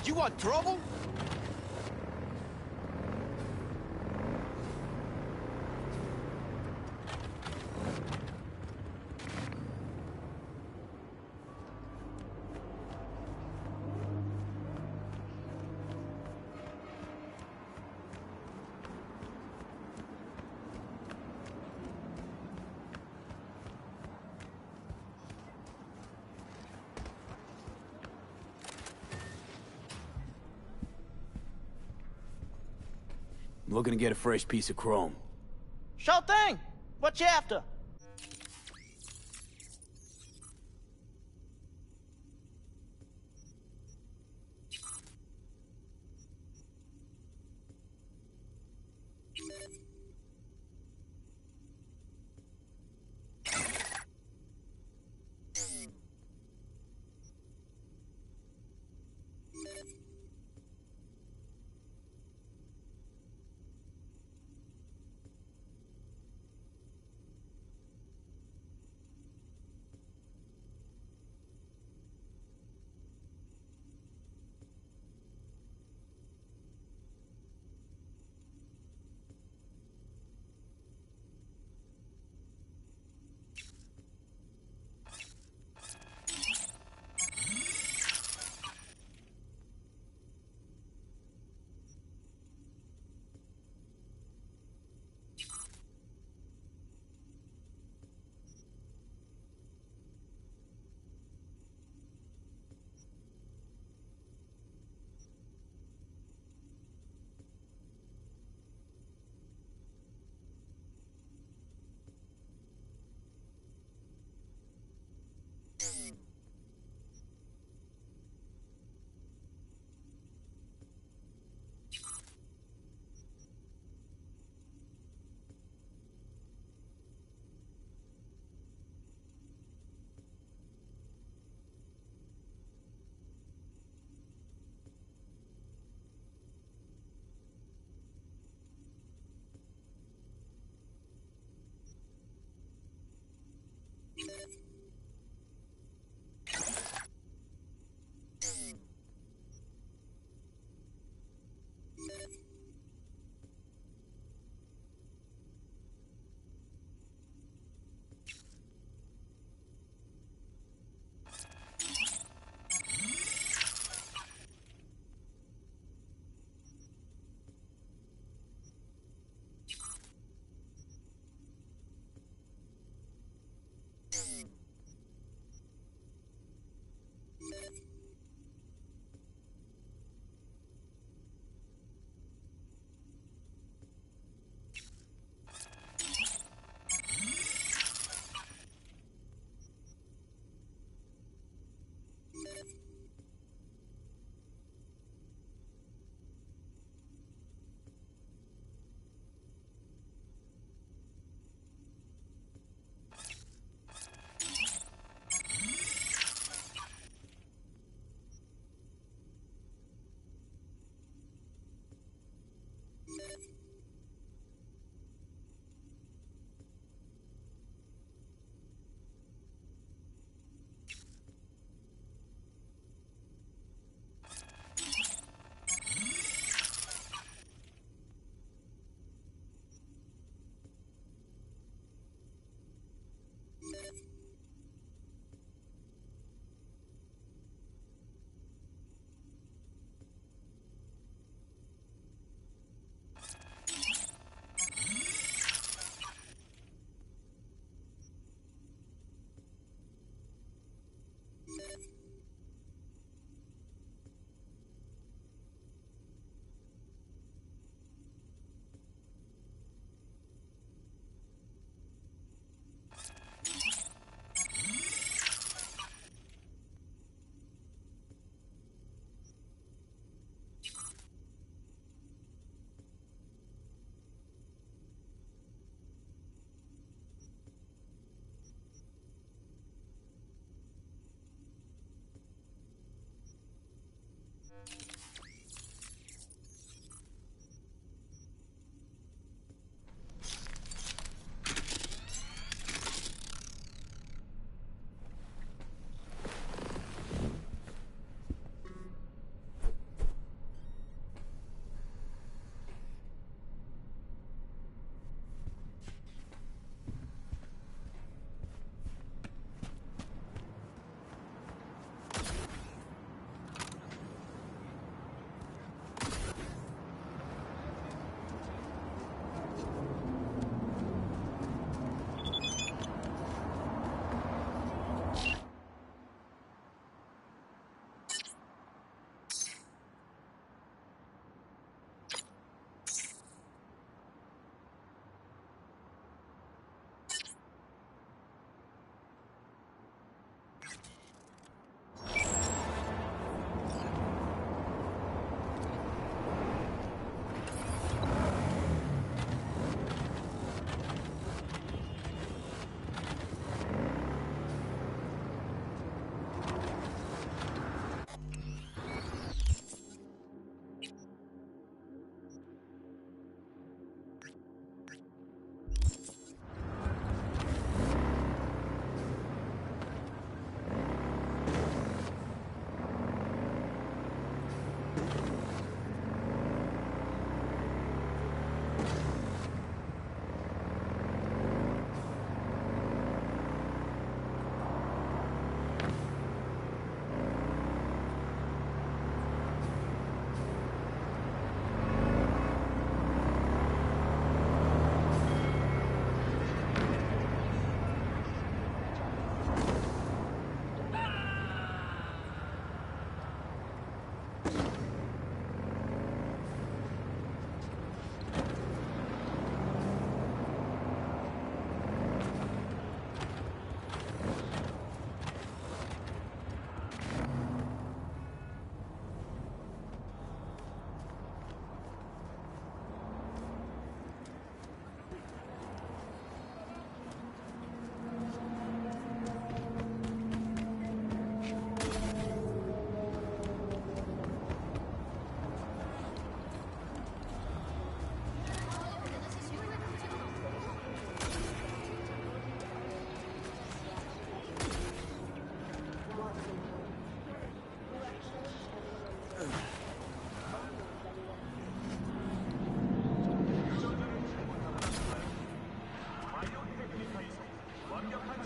You want trouble? I'm looking to get a fresh piece of chrome. Sure thing. What you after?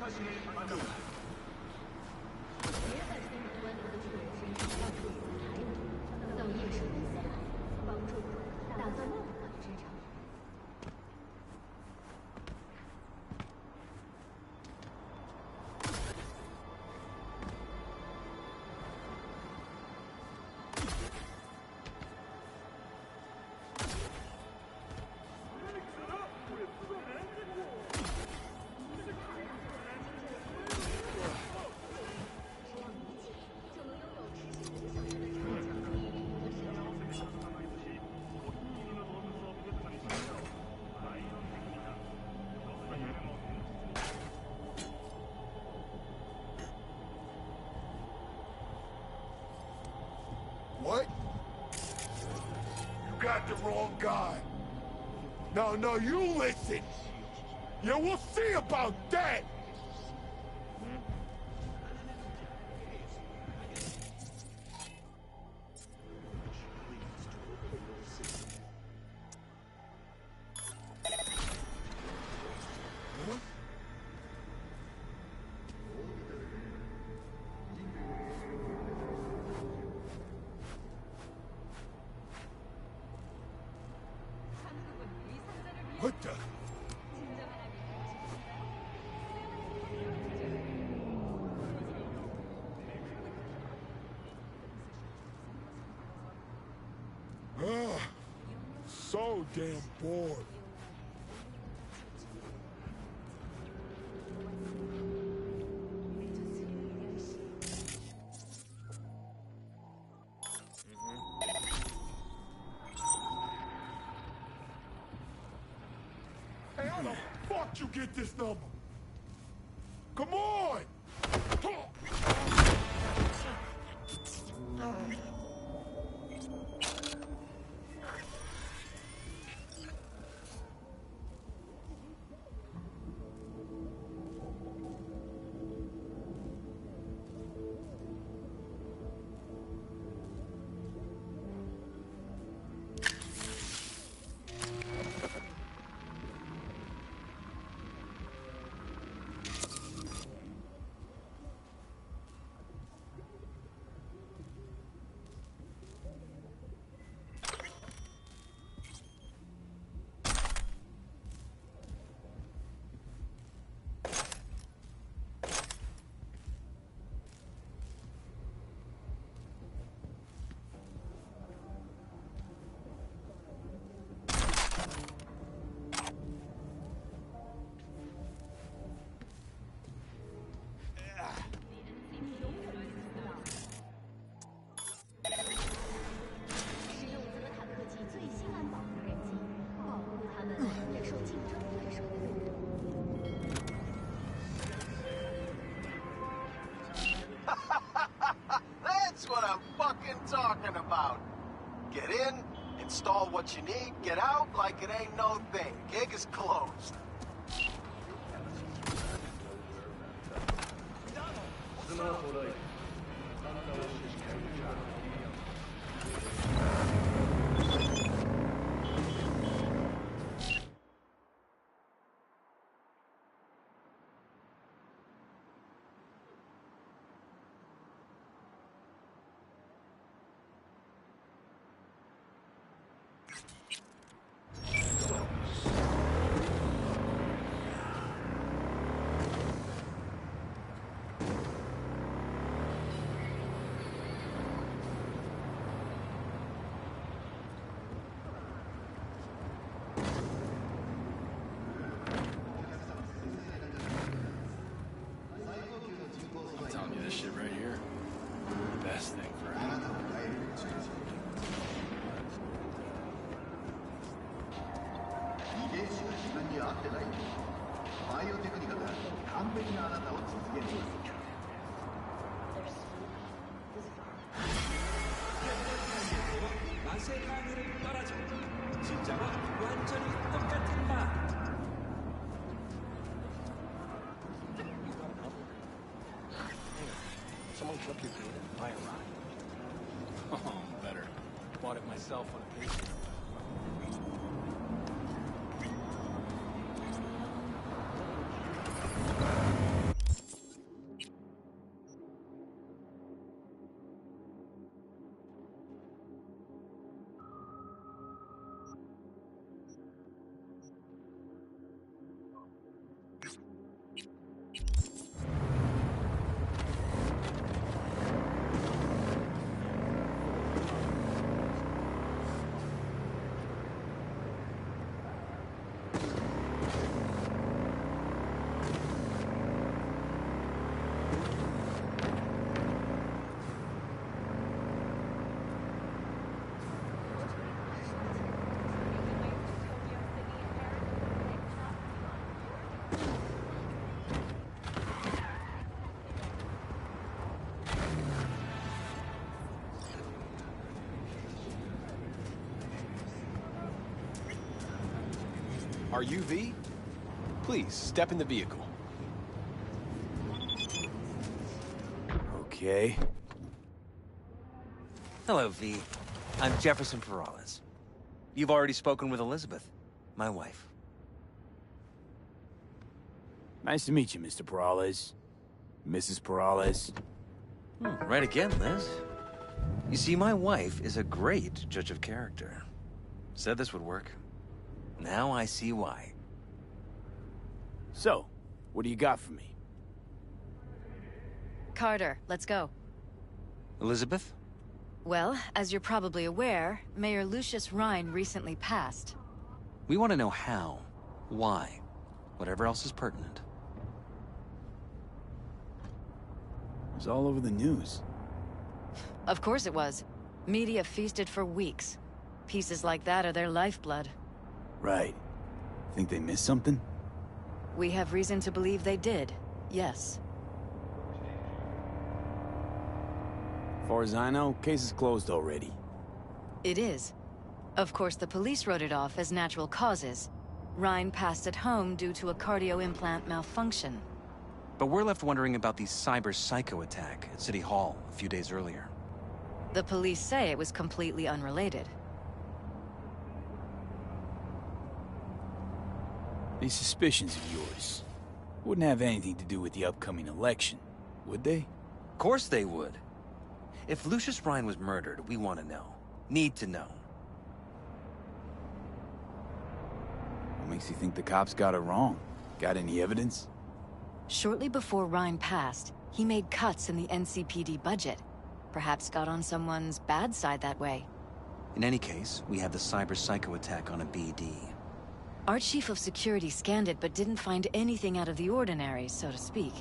What? You got the wrong guy. No, you listen. Yeah, we'll see about that. What the? So damn bored. Hey, how the fuck you get this number? Come on! That's what I'm fucking talking about. Get in, install what you need, get out like it ain't no thing. Gig is closed. I'm telling you, this shit right here, the best thing for him. 'Someone took your food and buy a ride. Oh, better. Bought it myself on a page. Are you V? Please, step in the vehicle. Okay. Hello, V. I'm Jefferson Perales. You've already spoken with Elizabeth, my wife. Nice to meet you, Mr. Perales. Mrs. Perales. Right again, Liz. You see, my wife is a great judge of character. Said this would work. Now I see why. So, what do you got for me? Carter, let's go. Elizabeth? Well, as you're probably aware, Mayor Lucius Rhine recently passed. We want to know how, why, whatever else is pertinent. It was all over the news. Of course it was. Media feasted for weeks. Pieces like that are their lifeblood. Right. Think they missed something? We have reason to believe they did, yes. As far as I know, case is closed already. It is. Of course, the police wrote it off as natural causes. Rhine passed at home due to a cardio implant malfunction. But we're left wondering about the cyber psycho attack at City Hall a few days earlier. The police say it was completely unrelated. These suspicions of yours wouldn't have anything to do with the upcoming election, would they? Of course they would. If Lucius Rhine was murdered, we want to know. Need to know. What makes you think the cops got it wrong? Got any evidence? Shortly before Rhine passed, he made cuts in the NCPD budget. Perhaps got on someone's bad side that way. In any case, we have the cyber psycho attack on a BD. Our chief of security scanned it but didn't find anything out of the ordinary, so to speak.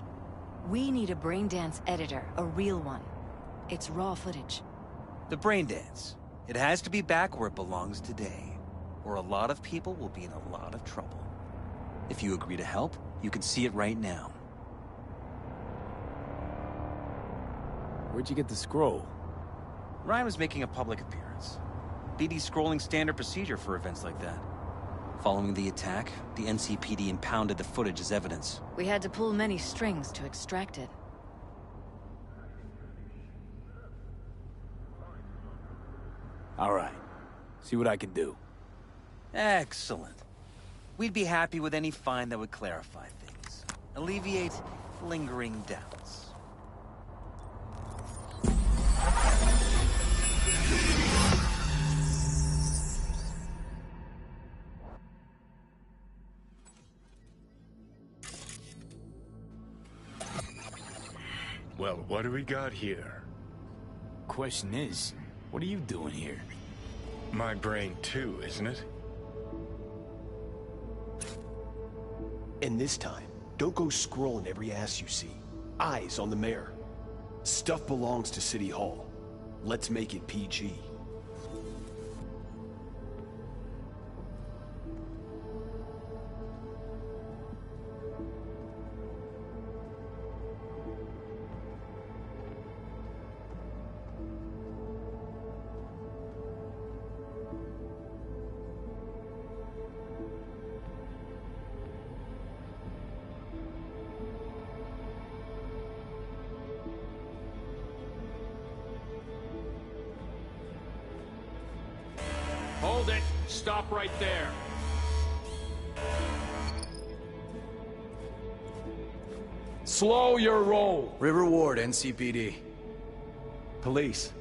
We need a braindance editor, a real one. It's raw footage. The braindance. It has to be back where it belongs today, or a lot of people will be in a lot of trouble. If you agree to help, you can see it right now. Where'd you get the scroll? Ryan was making a public appearance. BD's scrolling standard procedure for events like that. Following the attack, the NCPD impounded the footage as evidence. We had to pull many strings to extract it. All right. See what I can do. Excellent. We'd be happy with any find that would clarify things. Alleviate lingering doubts. Well, what do we got here? Question is, what are you doing here? My brain too, isn't it? And this time, don't go scrolling every ass you see. Eyes on the mayor. Stuff belongs to City Hall. Let's make it PG. Hold it. Stop right there. Slow your roll. River Ward, NCPD. Police.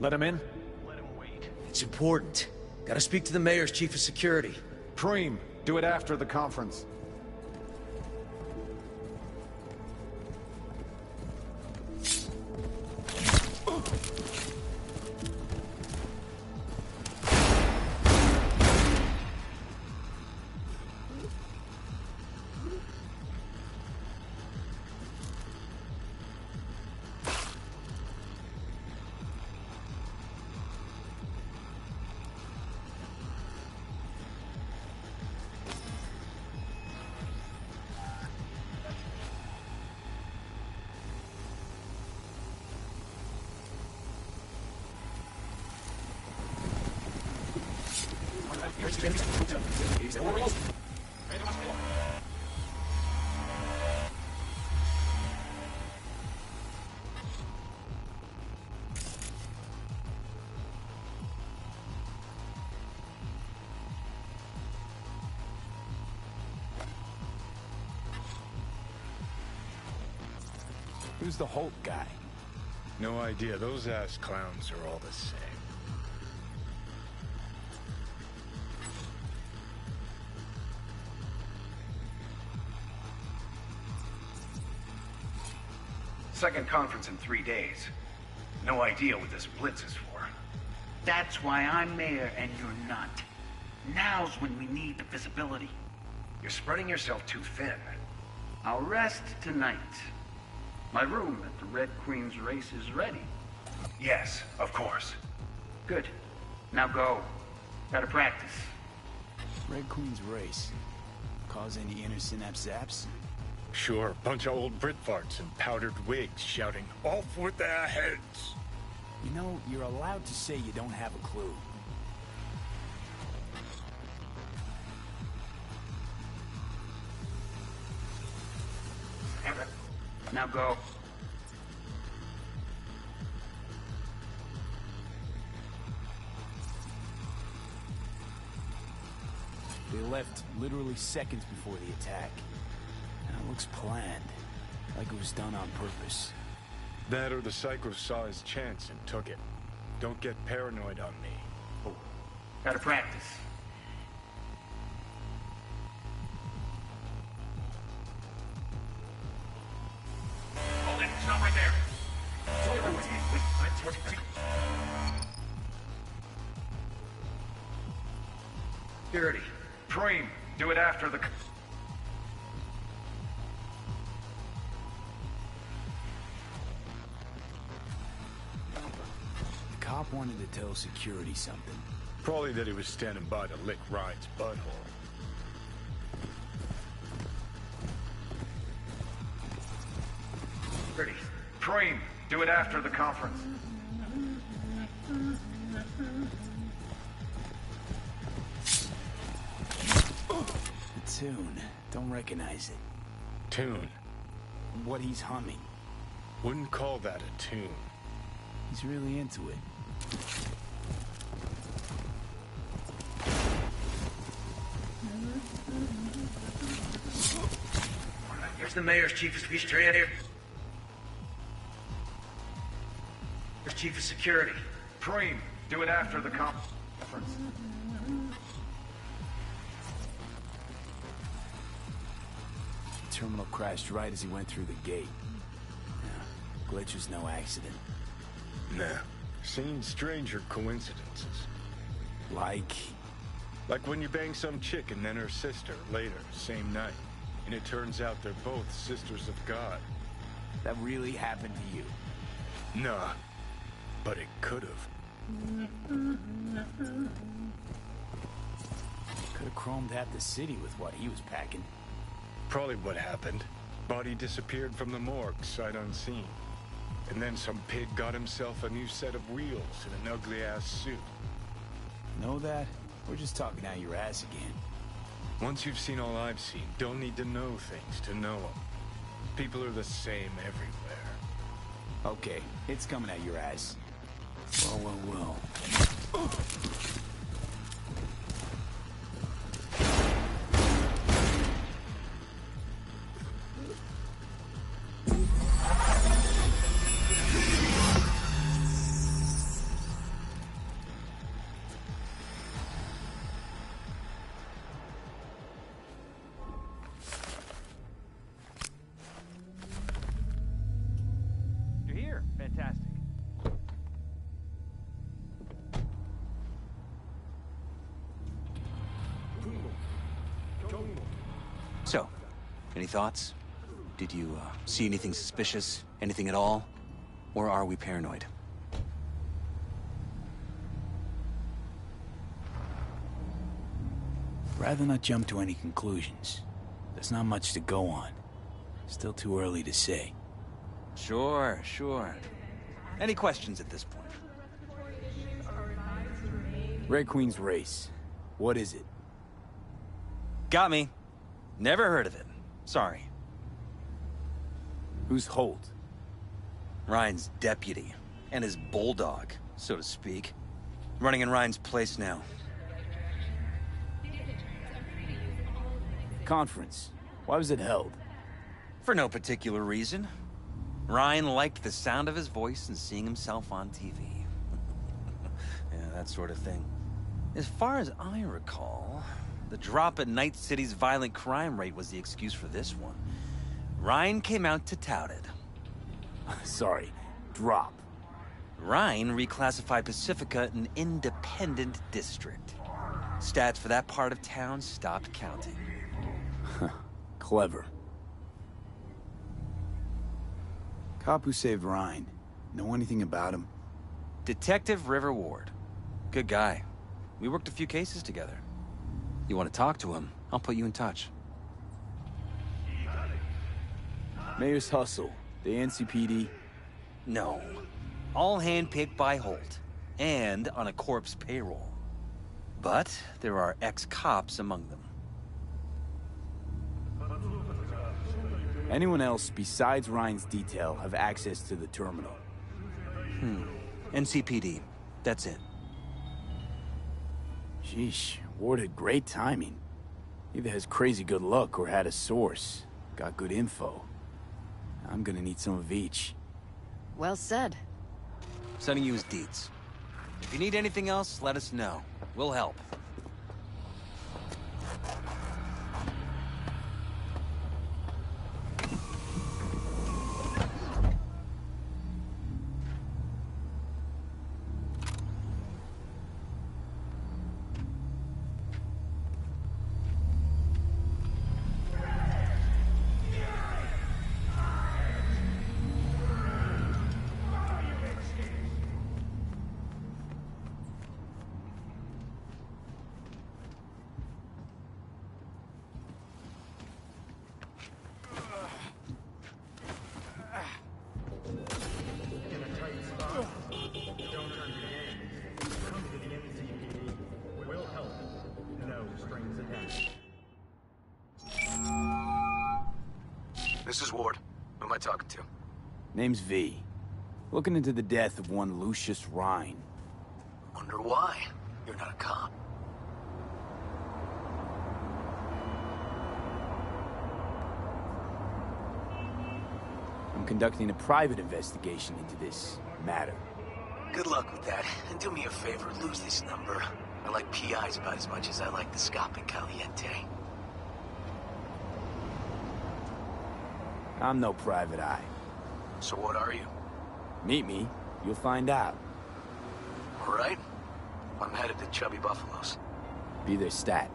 Let him in? Let him wait. It's important. Gotta speak to the mayor's chief of security. Preem, do it after the conference. Who's the Holt guy? No idea. Those ass clowns are all the same. Second conference in 3 days. No idea what this blitz is for. That's why I'm mayor and you're not. Now's when we need the visibility. You're spreading yourself too thin. I'll rest tonight. My room at the Red Queen's race is ready. Yes, of course. Good. Now go. Gotta practice. Red Queen's race. Cause any inner synapse zaps? Sure, bunch of old Brit farts in powdered wigs shouting, "Off with their heads!" You know, you're allowed to say you don't have a clue. Now go. They left literally seconds before the attack. That looks planned. Like it was done on purpose. That or the Psycho saw his chance and took it. Don't get paranoid on me. Oh, gotta practice. Hold it, stop right there. Security. Preem, do it after the... The cop wanted to tell security something. Probably that he was standing by to lick Ryan's butthole. Pretty. Preem, do it after the conference. The tune. Don't recognize it. Tune? What he's humming. Wouldn't call that a tune. He's really into it. Here's the mayor's chief of security. Here's chief of security. Preem, do it after the conference. The terminal crashed right as he went through the gate. Yeah, glitch was no accident. Nah. Seen stranger coincidences. Like when you bang some chick and then her sister later, same night. And it turns out they're both sisters of God. That really happened to you? Nah. But it could've. Could've chromed half the city with what he was packing. Probably what happened. Body disappeared from the morgue, sight unseen. And then some pig got himself a new set of wheels and an ugly-ass suit. Know that? We're just talking out your ass again. Once you've seen all I've seen, don't need to know things to know them. People are the same everywhere. Okay, it's coming at your ass. Well. You're here. Fantastic. So, any thoughts? Did you see anything suspicious? Anything at all? Or are we paranoid? Rather not jump to any conclusions. There's not much to go on. Still too early to say. Sure. Any questions at this point? Red Queen's race. What is it? Got me. Never heard of it. Sorry. Who's Holt? Ryan's deputy. And his bulldog, so to speak. Running in Ryan's place now. Conference. Why was it held? For no particular reason. Ryan liked the sound of his voice and seeing himself on TV. Yeah, that sort of thing. As far as I recall, the drop in Night City's violent crime rate was the excuse for this one. Ryan came out to tout it. Sorry, drop. Ryan reclassified Pacifica an independent district. Stats for that part of town stopped counting. Clever. Cop who saved Ryan. Know anything about him? Detective River Ward. Good guy. We worked a few cases together. You want to talk to him, I'll put you in touch. Mayor's Hustle. The NCPD? No. All handpicked by Holt. And on a corpse payroll. But there are ex-cops among them. Anyone else besides Ryan's detail have access to the terminal? NCPD. That's it. Sheesh, Ward had great timing. Either has crazy good luck or had a source. Got good info. I'm gonna need some of each. Well said. Sending you his deeds. If you need anything else, let us know. We'll help. This is Ward. Who am I talking to? Name's V. Looking into the death of one Lucius Rhine. Wonder why. You're not a cop. I'm conducting a private investigation into this matter. Good luck with that. And do me a favor, lose this number. I like PIs about as much as I like the Scopping Caliente. I'm no private eye. So what are you? Meet me, you'll find out. All right. I'm headed to Chubby Buffaloes. Be their stat.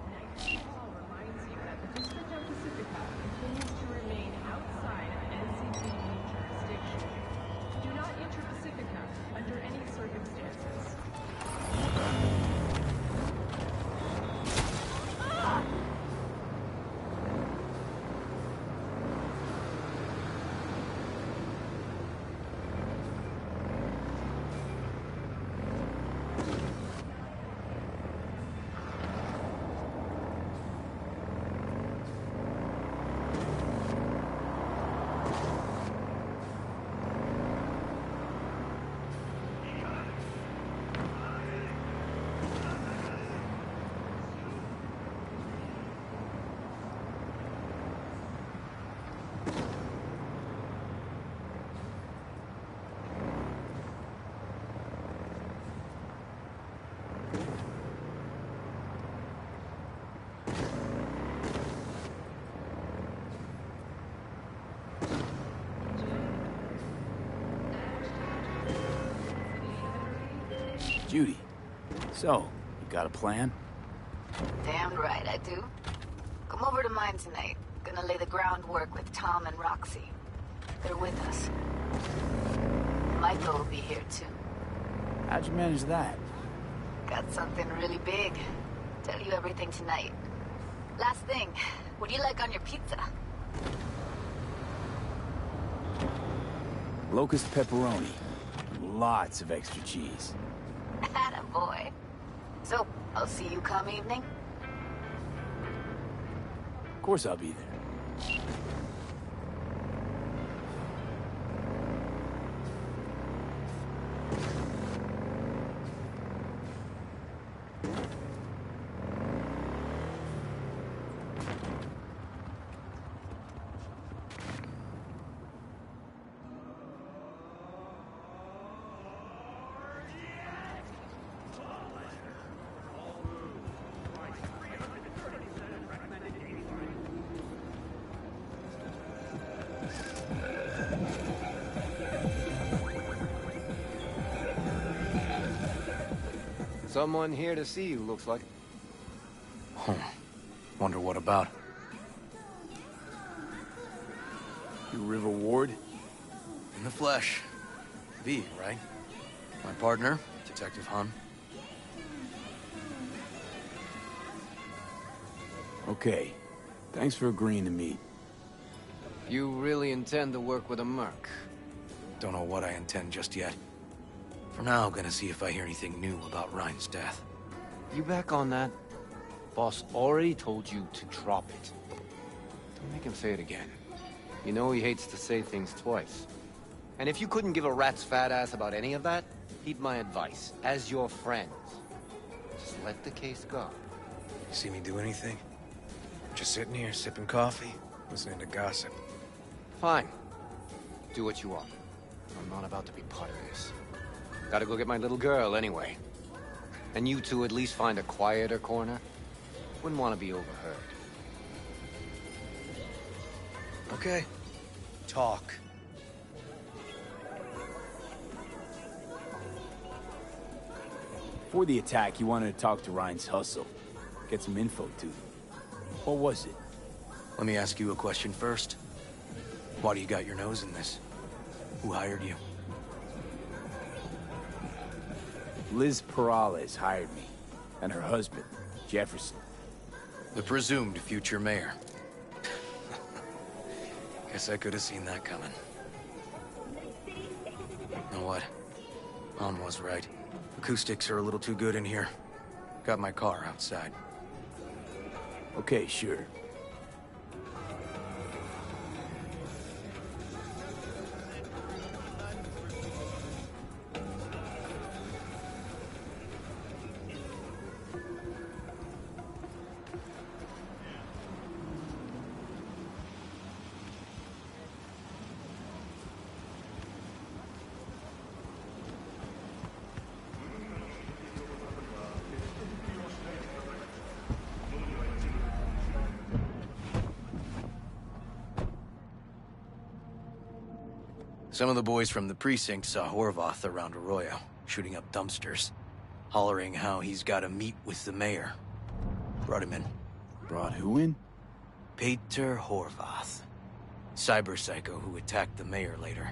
Judy, so, you got a plan? Damn right I do. Come over to mine tonight. Gonna lay the groundwork with Tom and Roxy. They're with us. Michael will be here too. How'd you manage that? Got something really big. Tell you everything tonight. Last thing, what do you like on your pizza? Locust pepperoni. Lots of extra cheese. Attaboy. So, I'll see you come evening? Of course I'll be there. Someone here to see you, looks like. Wonder what about. You River Ward? In the flesh. V, right? My partner, Detective Hun. Okay. Thanks for agreeing to meet. You really intend to work with a merc? Don't know what I intend just yet. For now, I'm gonna see if I hear anything new about Ryan's death. You back on that? Boss already told you to drop it. Don't make him say it again. You know he hates to say things twice. And if you couldn't give a rat's fat ass about any of that, heed my advice, as your friend. Just let the case go. You see me do anything? Just sitting here, sipping coffee, listening to gossip. Fine. Do what you want. I'm not about to be part of this. Gotta go get my little girl anyway. And you two at least find a quieter corner. Wouldn't want to be overheard. Okay. Talk. Before the attack, you wanted to talk to Ryan's hustle. Get some info, too. What was it? Let me ask you a question first. Why do you got your nose in this? Who hired you? Liz Perales hired me. And her husband, Jefferson. The presumed future mayor. Guess I could have seen that coming. Know what? Mom was right. Acoustics are a little too good in here. Got my car outside. Okay, sure. Some of the boys from the precinct saw Horvath around Arroyo, shooting up dumpsters, hollering how he's got to meet with the mayor. Brought him in. Brought who in? Peter Horvath. Cyber psycho who attacked the mayor later.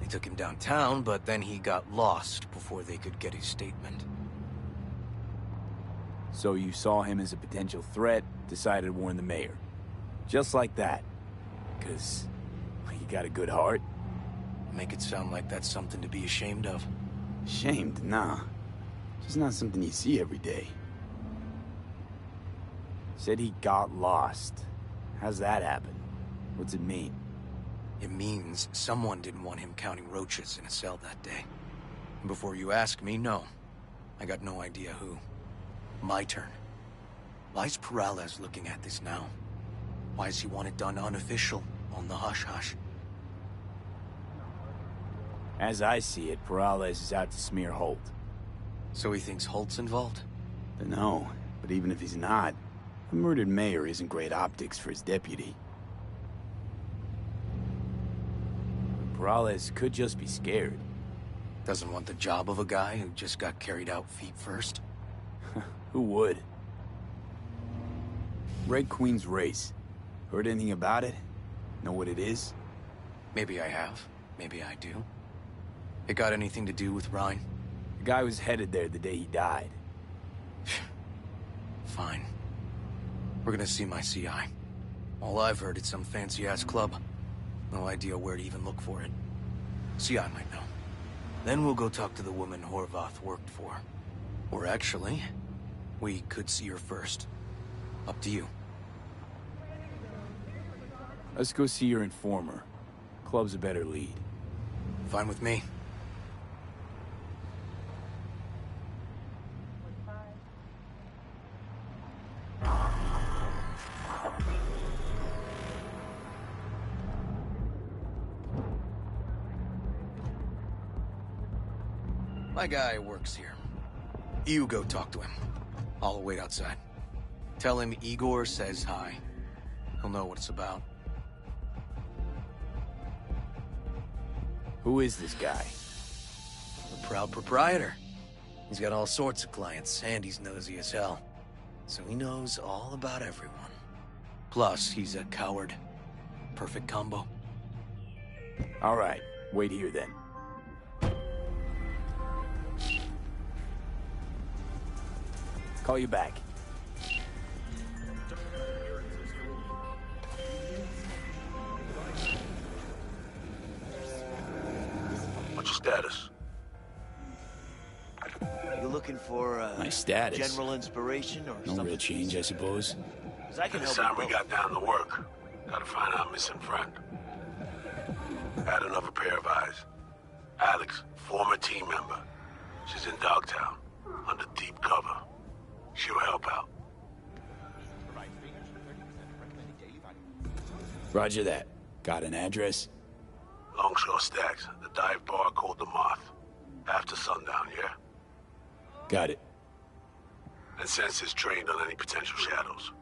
They took him downtown, but then he got lost before they could get his statement. So you saw him as a potential threat, decided to warn the mayor. Just like that. 'Cause you got a good heart? Make it sound like that's something to be ashamed of. Ashamed? Nah. Just not something you see every day. Said he got lost. How's that happen? What's it mean? It means someone didn't want him counting roaches in a cell that day. And before you ask me, no. I got no idea who. My turn. Why's Perales looking at this now? Why does he want it done unofficial, on the hush-hush? As I see it, Perales is out to smear Holt. So he thinks Holt's involved? Dunno, but even if he's not, a murdered mayor isn't great optics for his deputy. Perales could just be scared. Doesn't want the job of a guy who just got carried out feet first? Who would? Red Queen's race. Heard anything about it? Know what it is? Maybe I have. Maybe I do. It got anything to do with Ryan? The guy was headed there the day he died. Fine. We're gonna see my CI. All I've heard is some fancy-ass club. No idea where to even look for it. CI might know. Then we'll go talk to the woman Horvath worked for. Or actually, we could see her first. Up to you. Let's go see your informer. Club's a better lead. Fine with me. My guy works here. You go talk to him. I'll wait outside. Tell him Igor says hi. He'll know what it's about. Who is this guy? The proud proprietor. He's got all sorts of clients, and he's nosy as hell. So he knows all about everyone. Plus, he's a coward. Perfect combo. All right, wait here then. Call you back. What's your status? You looking for My status? general inspiration or No something? real change, I suppose. 'Cause I can This help time you we both. got down to work. Gotta find our missing friend. Add another pair of eyes. Alex, former team member. She's in Dogtown, under deep cover. She'll help out. Roger that. Got an address? Longshore Stacks, the dive bar called the Moth. After sundown, yeah? Got it. And Sense trained on any potential shadows.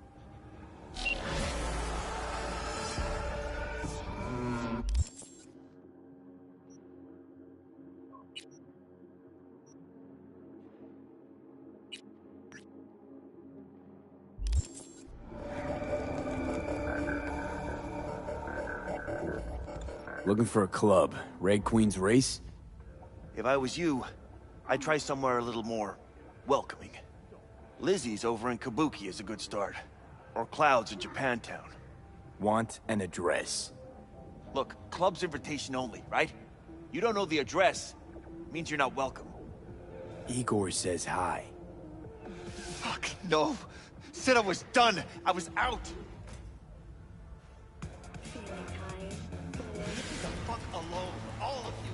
Looking for a club. Red Queen's Race? If I was you, I'd try somewhere a little more welcoming. Lizzie's over in Kabuki is a good start. Or Cloud's in Japantown. Want an address. Look, club's invitation only, right? You don't know the address, means you're not welcome. Igor says hi. Fuck, no. Said I was done. I was out. Leave the fuck alone, all of you.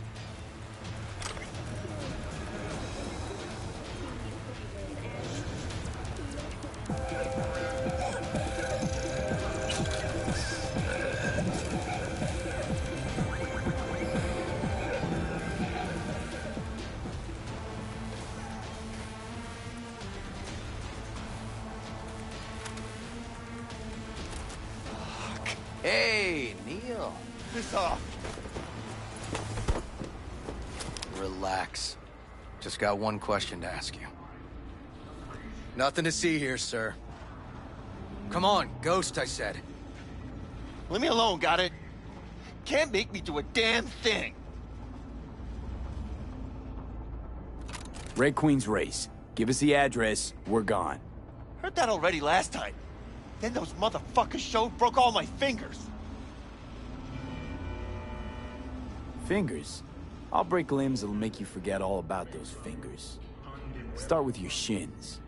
Hey, Neil. Piss off. Relax. Just got one question to ask you. Nothing to see here, sir. Come on, Ghost, I said. Leave me alone, got it? Can't make me do a damn thing. Red Queen's Race. Give us the address, we're gone. Heard that already last time. Then those motherfuckers showed, broke all my fingers. Fingers? I'll break limbs that'll make you forget all about those fingers. Start with your shins.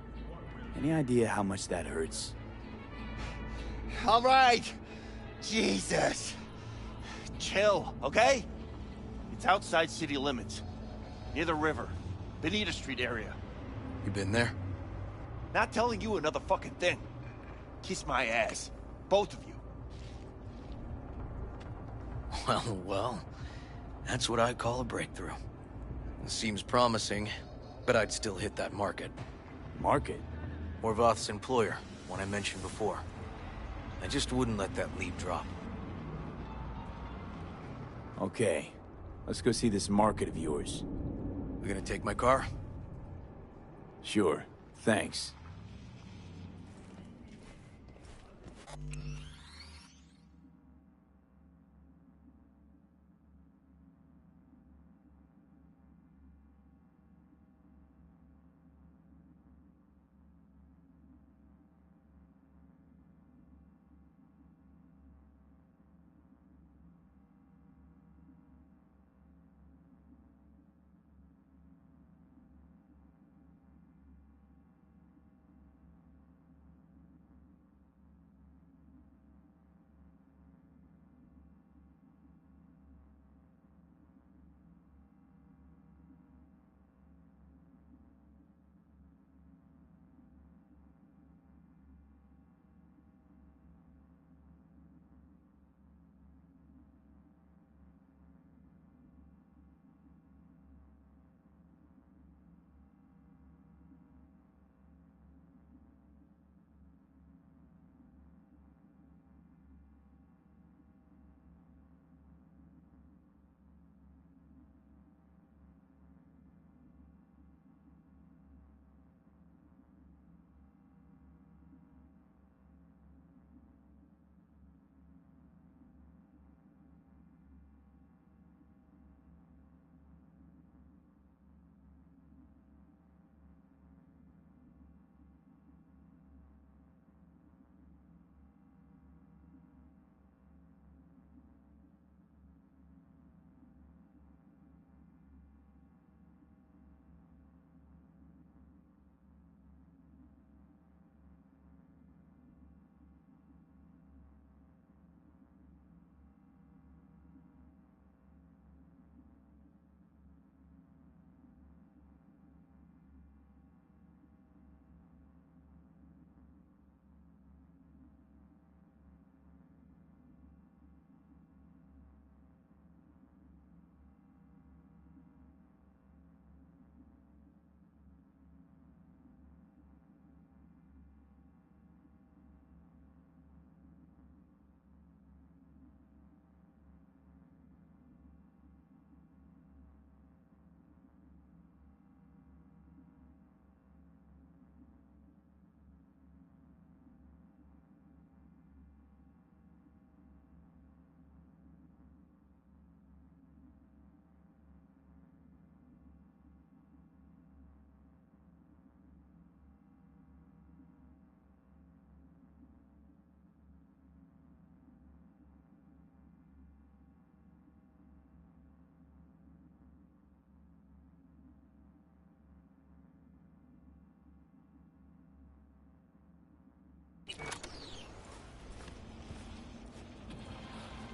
Any idea how much that hurts? All right. Jesus. Chill, okay? It's outside city limits. Near the river. Benita Street area. You been there? Not telling you another fucking thing. Kiss my ass. Both of you. Well. That's what I call a breakthrough. It seems promising, but I'd still hit that market. Market? Morvoth's employer, one I mentioned before. I just wouldn't let that lead drop. Okay. Let's go see this market of yours. You gonna take my car? Sure. Thanks.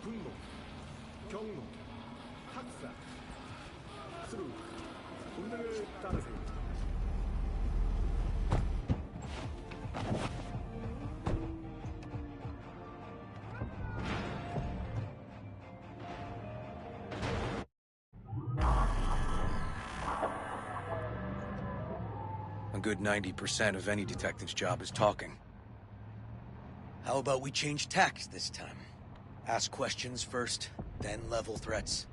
분노, 경로, 학살, 스루, 본능을 따르세요. A good 90% of any detective's job is talking. How about we change tacks this time? Ask questions first, then level threats.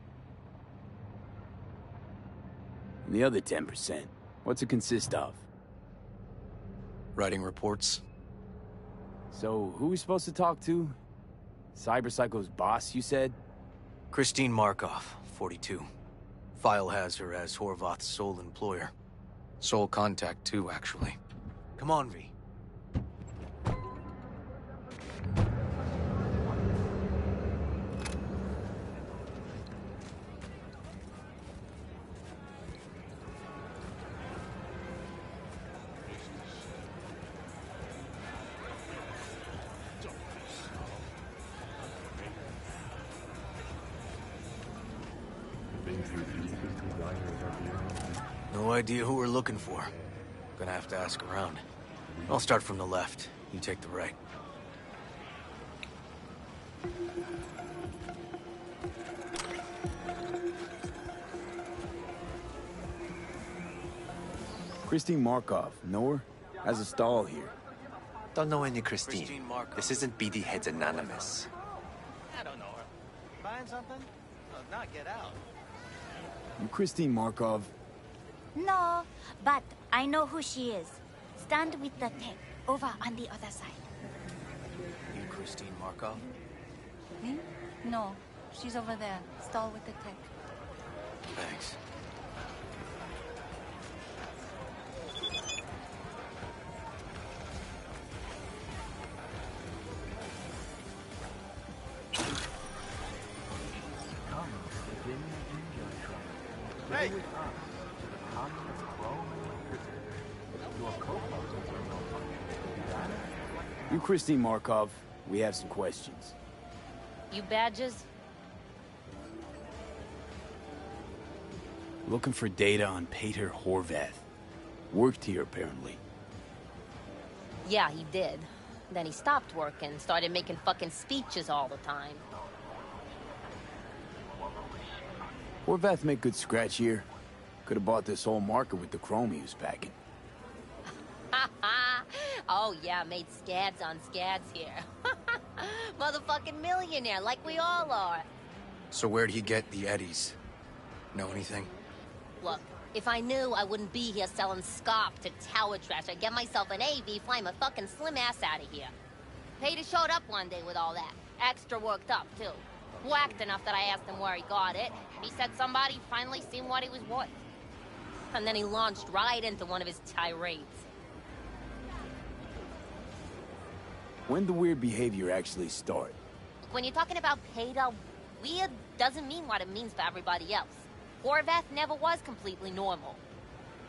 And the other 10%, what's it consist of? Writing reports. So, who are we supposed to talk to? Cyberpsycho's boss, you said? Christine Markov, 42. File has her as Horvath's sole employer. Sole contact, too, actually. Come on, V. No idea who we're looking for. Gonna have to ask around. I'll start from the left. You take the right. Christine Markov, know her? Has a stall here. Don't know any Christine. This isn't BD Heads Anonymous. I don't know her. Buying something? Oh, not get out. You Christine Markov? No, but I know who she is. Stand with the tech, over on the other side. You Christine Markov? Me? No, she's over there. Stall with the tech. Thanks. Hey! You Christine Markov, we have some questions. You badges? Looking for data on Peter Horvath. Worked here, apparently. Yeah, he did. Then he stopped working, started making fucking speeches all the time. Horvath make good scratch here. Could have bought this whole market with the chrome he was packing. Oh yeah, made scads on scads here. Motherfucking millionaire, like we all are. So where'd he get the eddies? Know anything? Look, if I knew, I wouldn't be here selling scop to tower trash. I'd get myself an AV, fly my fucking slim ass out of here. Peter showed up one day with all that. Extra worked up, too. Whacked enough that I asked him where he got it. He said somebody finally seen what he was worth. And then he launched right into one of his tirades. When'd the weird behavior actually start? When you're talking about Peter, weird doesn't mean what it means for everybody else. Horvath never was completely normal.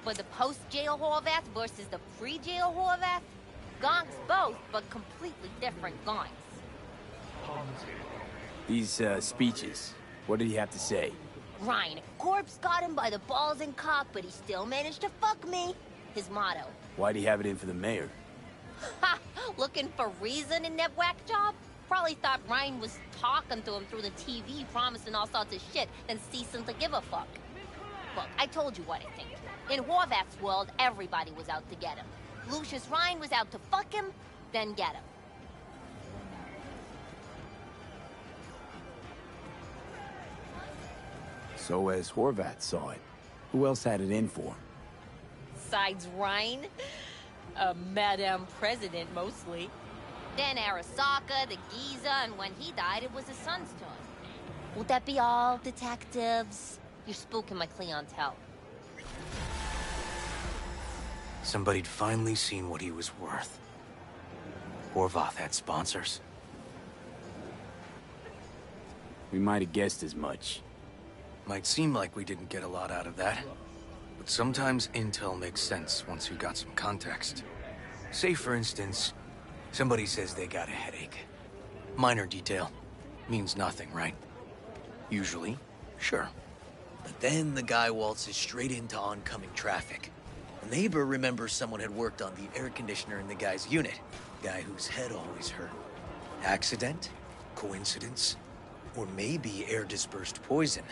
For the post-jail Horvath versus the pre-jail Horvath, gonks both, but completely different gonks. These, speeches, what did he have to say? Ryan, corpse got him by the balls and cock, but he still managed to fuck me. His motto. Why'd he have it in for the mayor? Ha! Looking for reason in that whack job? Probably thought Ryan was talking to him through the TV, promising all sorts of shit, then ceasing to give a fuck. Look, I told you what I think. In Horvath's world, everybody was out to get him. Lucius Ryan was out to fuck him, then get him. So as Horvath saw it, who else had it in for him? Besides Ryan? Madame President, mostly. Then Arasaka, the Giza, and when he died, it was his son's turn. Would that be all, detectives? You're spooking my clientele. Somebody'd finally seen what he was worth. Horvath had sponsors. We might have guessed as much. Might seem like we didn't get a lot out of that. But sometimes intel makes sense once you got some context. Say, for instance, Somebody says they got a headache. Minor detail. Means nothing, right? Usually, sure. But then the guy waltzes straight into oncoming traffic. A neighbor remembers someone had worked on the air conditioner in the guy's unit. Guy whose head always hurt. Accident? Coincidence? Or maybe air-dispersed poison.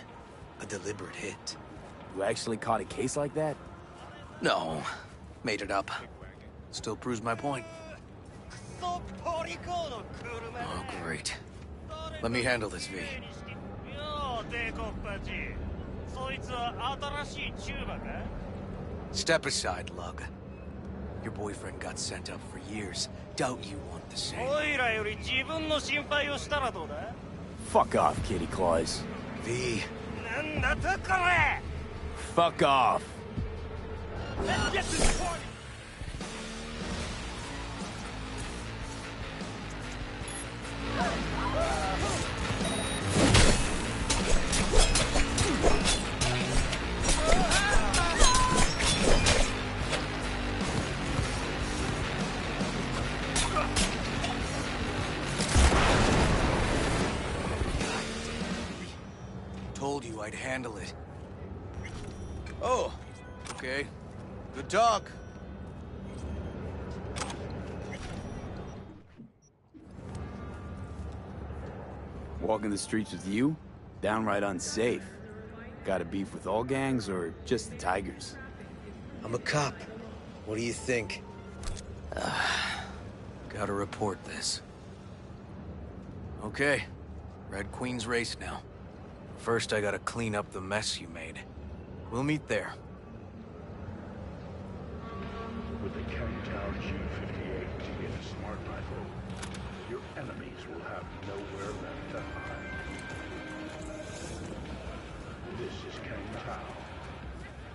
A deliberate hit. You actually caught a case like that? No. Made it up. Still proves my point. Oh, great. Let me handle this, V. Step aside, Lug. Your boyfriend got sent up for years. Doubt you want the same. Fuck off, Kitty Claus. V. Fuck off. Let's get this party! Told you I'd handle it. Oh, okay. Good talk. Walking the streets with you? Downright unsafe. Got a beef with all gangs or just the Tigers? I'm a cop. What do you think? Gotta report this. Okay. Red Queen's race now. First, I gotta clean up the mess you made. We'll meet there. With the Kangtao G58 in a smart rifle, your enemies will have nowhere left to hide. This is Kangtao.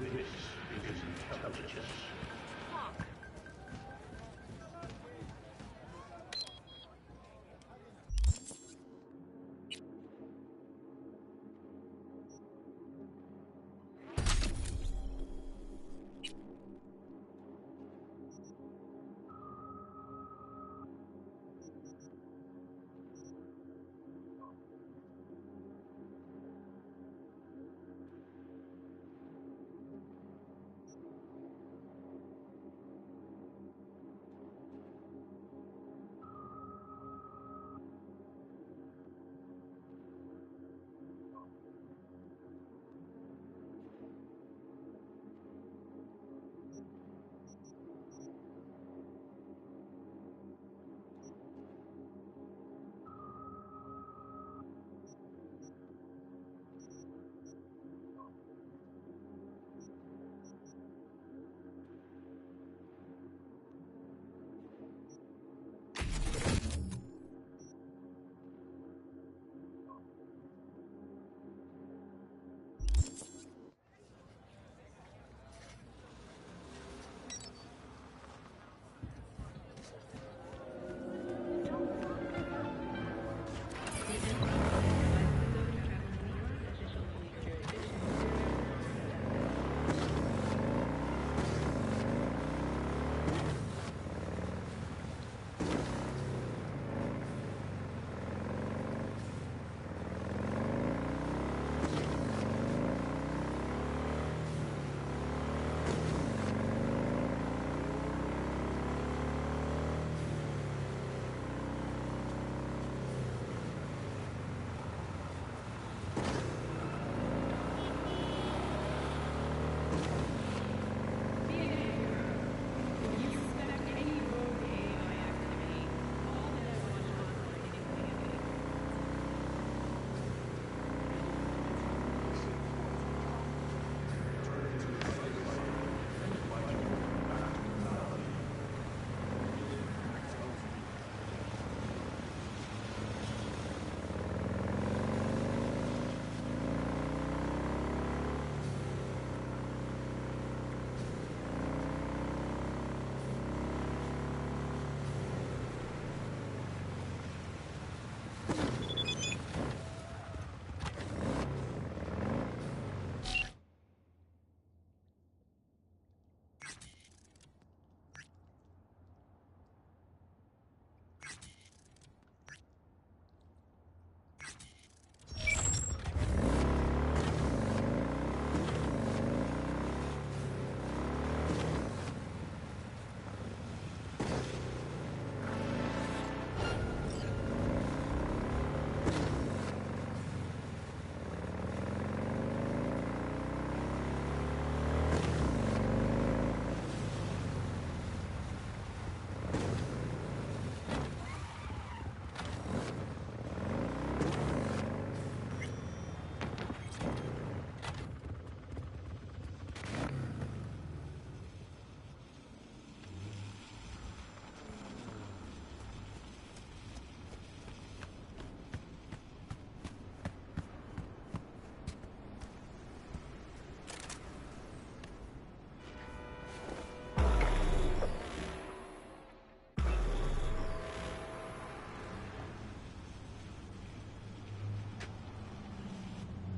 This is intelligence.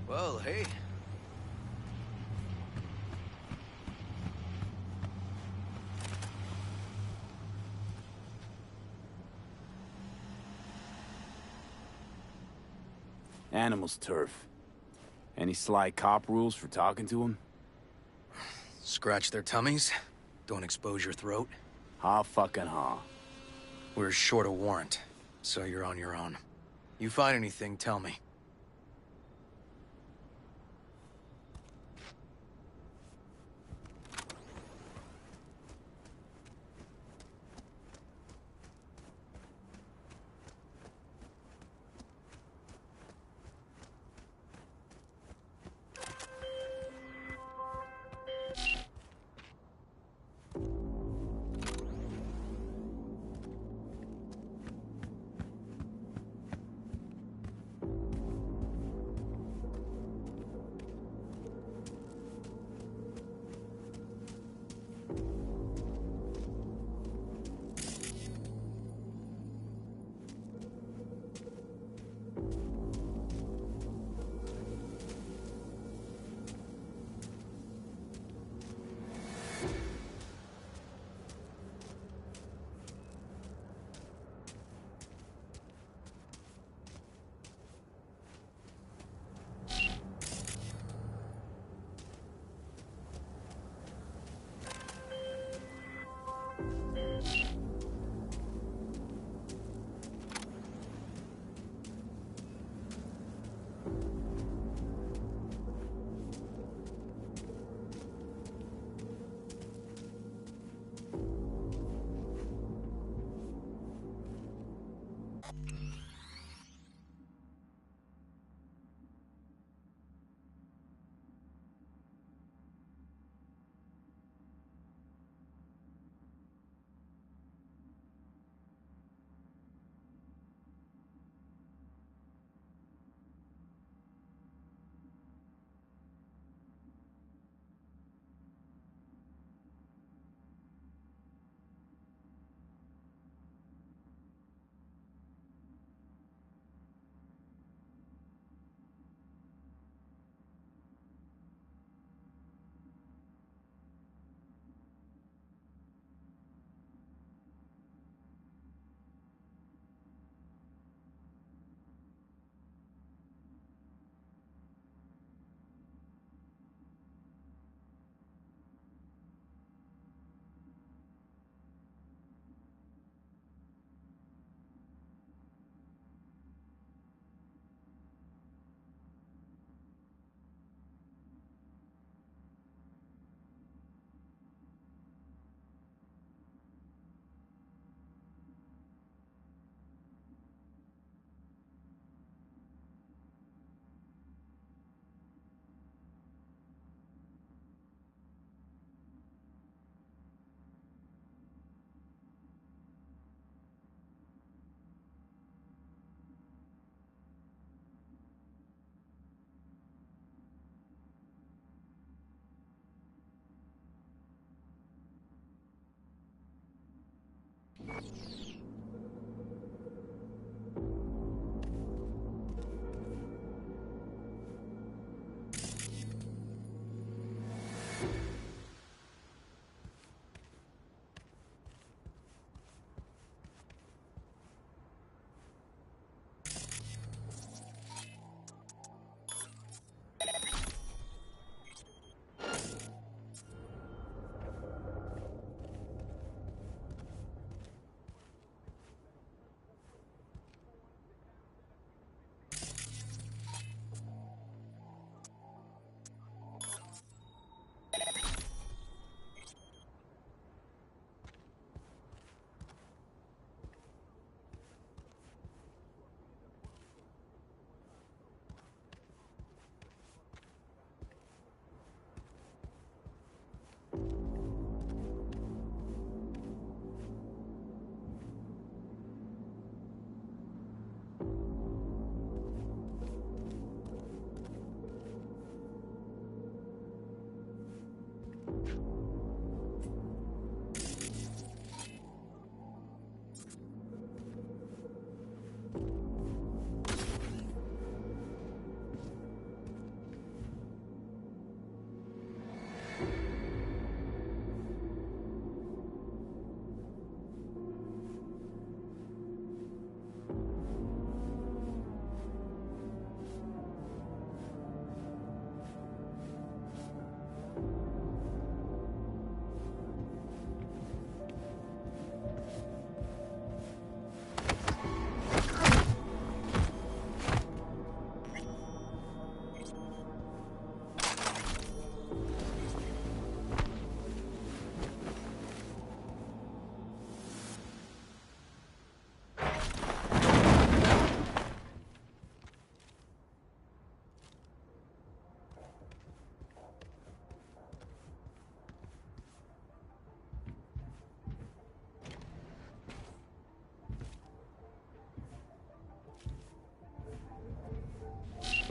Well, hey. Animals turf. Any sly cop rules for talking to him? Scratch their tummies. Don't expose your throat. Ha fucking ha. We're short a warrant, so you're on your own. You find anything, tell me.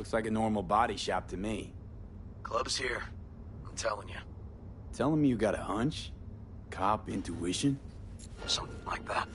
Looks like a normal body shop to me. Club's here. I'm telling you. Telling me you got a hunch? Cop intuition? Something like that.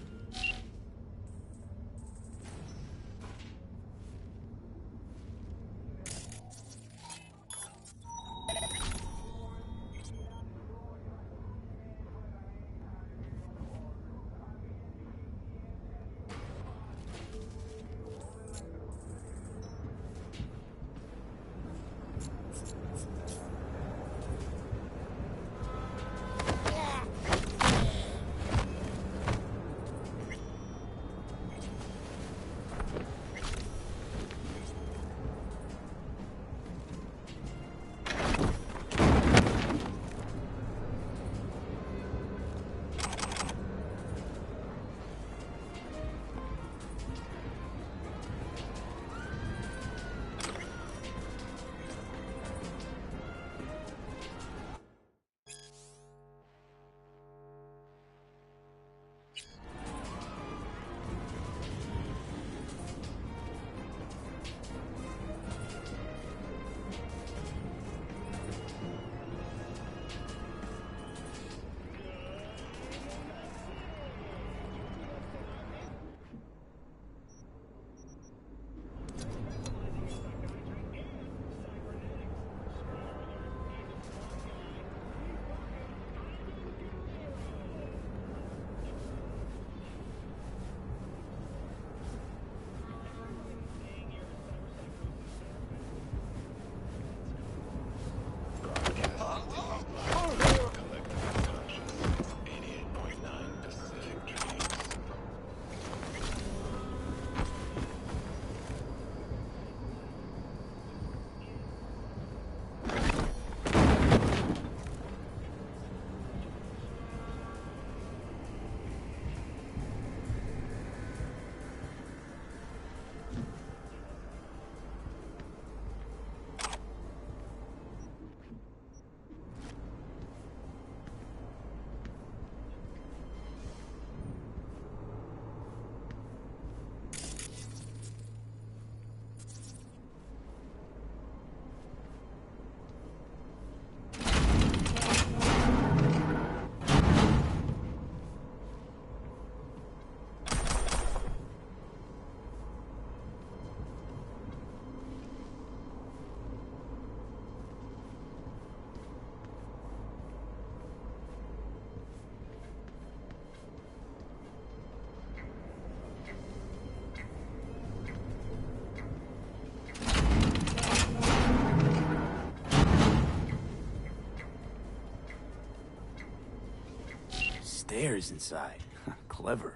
Stairs inside. Clever.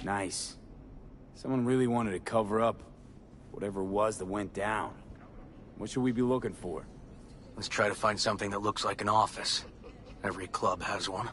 Nice. Someone really wanted to cover up whatever it was that went down. What should we be looking for? Let's try to find something that looks like an office. Every club has one.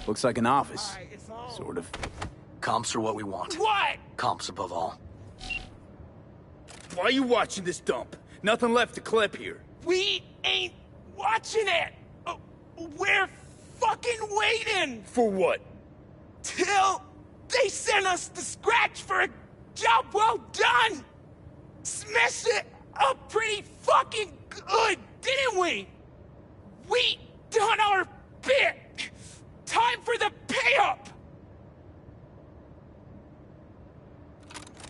Looks like an office. Sort of. Comps are what we want. What? Comps above all. Why are you watching this dump? Nothing left to clip here. We ain't watching it! We're fucking waiting! For what? Till they send us the scratch for a job well done! Smashed it up pretty fucking good, didn't we? We done our bit! Time for the pay-up!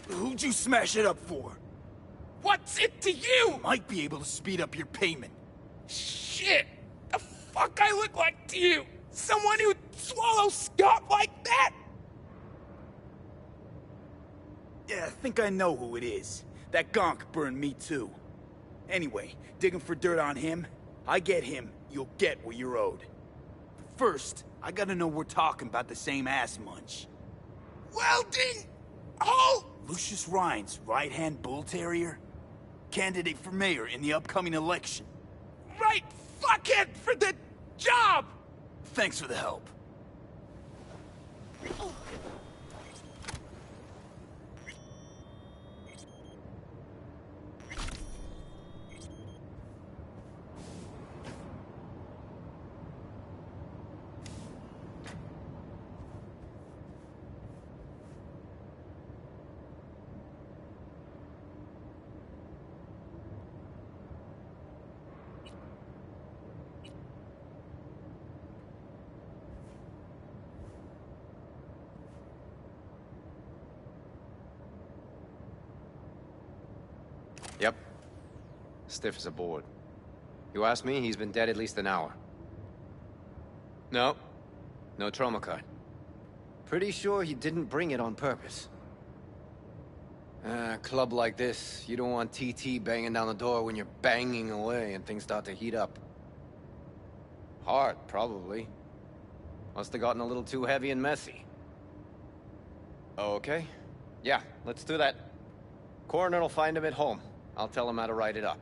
Who'd you smash it up for? What's it to you? Might be able to speed up your payment. Shit! The fuck I look like to you? Someone who'd swallow Scott like that? Yeah, I think I know who it is. That gonk burned me too. Anyway, digging for dirt on him, I get him, you'll get what you're owed. But first, I gotta know we're talking about the same ass munch. Welding! Oh! Lucius Rhines, right-hand bull terrier? Candidate for mayor in the upcoming election. Right fuckhead for the job! Thanks for the help. Yep. Stiff as a board. You ask me, he's been dead at least an hour. No. No trauma card. Pretty sure he didn't bring it on purpose. A club like this, you don't want TT banging down the door when you're banging away and things start to heat up. Heart, probably. Must have gotten a little too heavy and messy. Okay. Yeah, let's do that. Coroner will find him at home. I'll tell him how to write it up.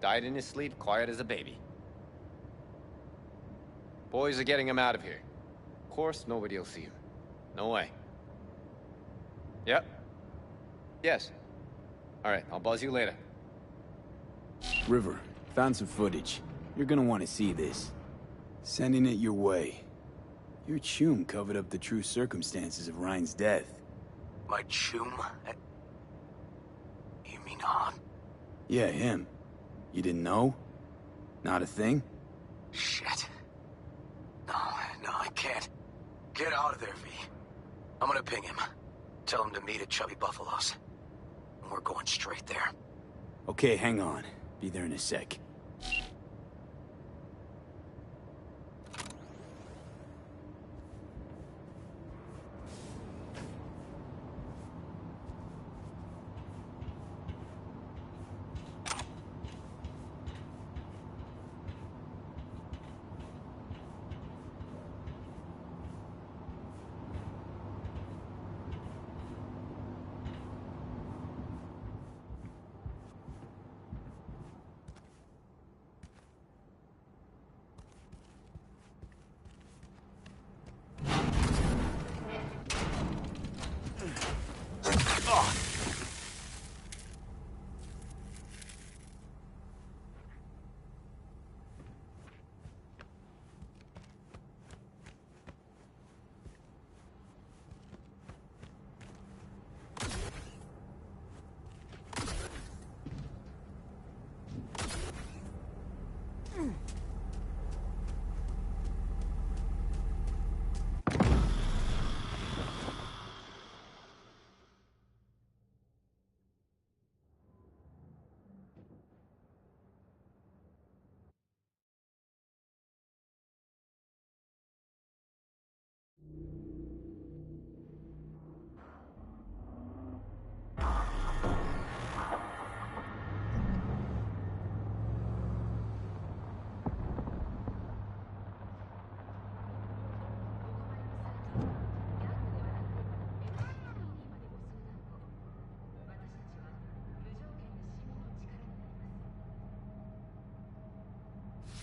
Died in his sleep, quiet as a baby. Boys are getting him out of here. Of course, nobody will see him. No way. Yep. Yes. All right, I'll buzz you later. River, found some footage. You're gonna want to see this. Sending it your way. Your chum covered up the true circumstances of Ryan's death. My chum? You mean Han? Yeah, him. You didn't know? Not a thing? Shit. No, I can't. Get out of there, V. I'm gonna ping him. Tell him to meet at Chubby Buffalo's. And we're going straight there. Okay, hang on. Be there in a sec.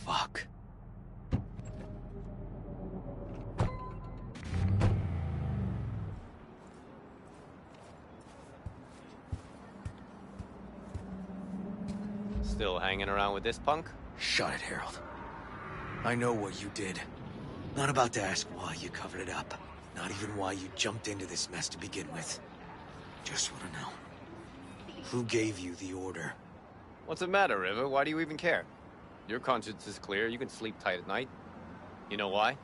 Fuck. Still hanging around with this punk? Shut it, Harold. I know what you did. Not about to ask why you covered it up. Not even why you jumped into this mess to begin with. Just want to know. Who gave you the order? What's the matter, River? Why do you even care? Your conscience is clear. You can sleep tight at night. You know why?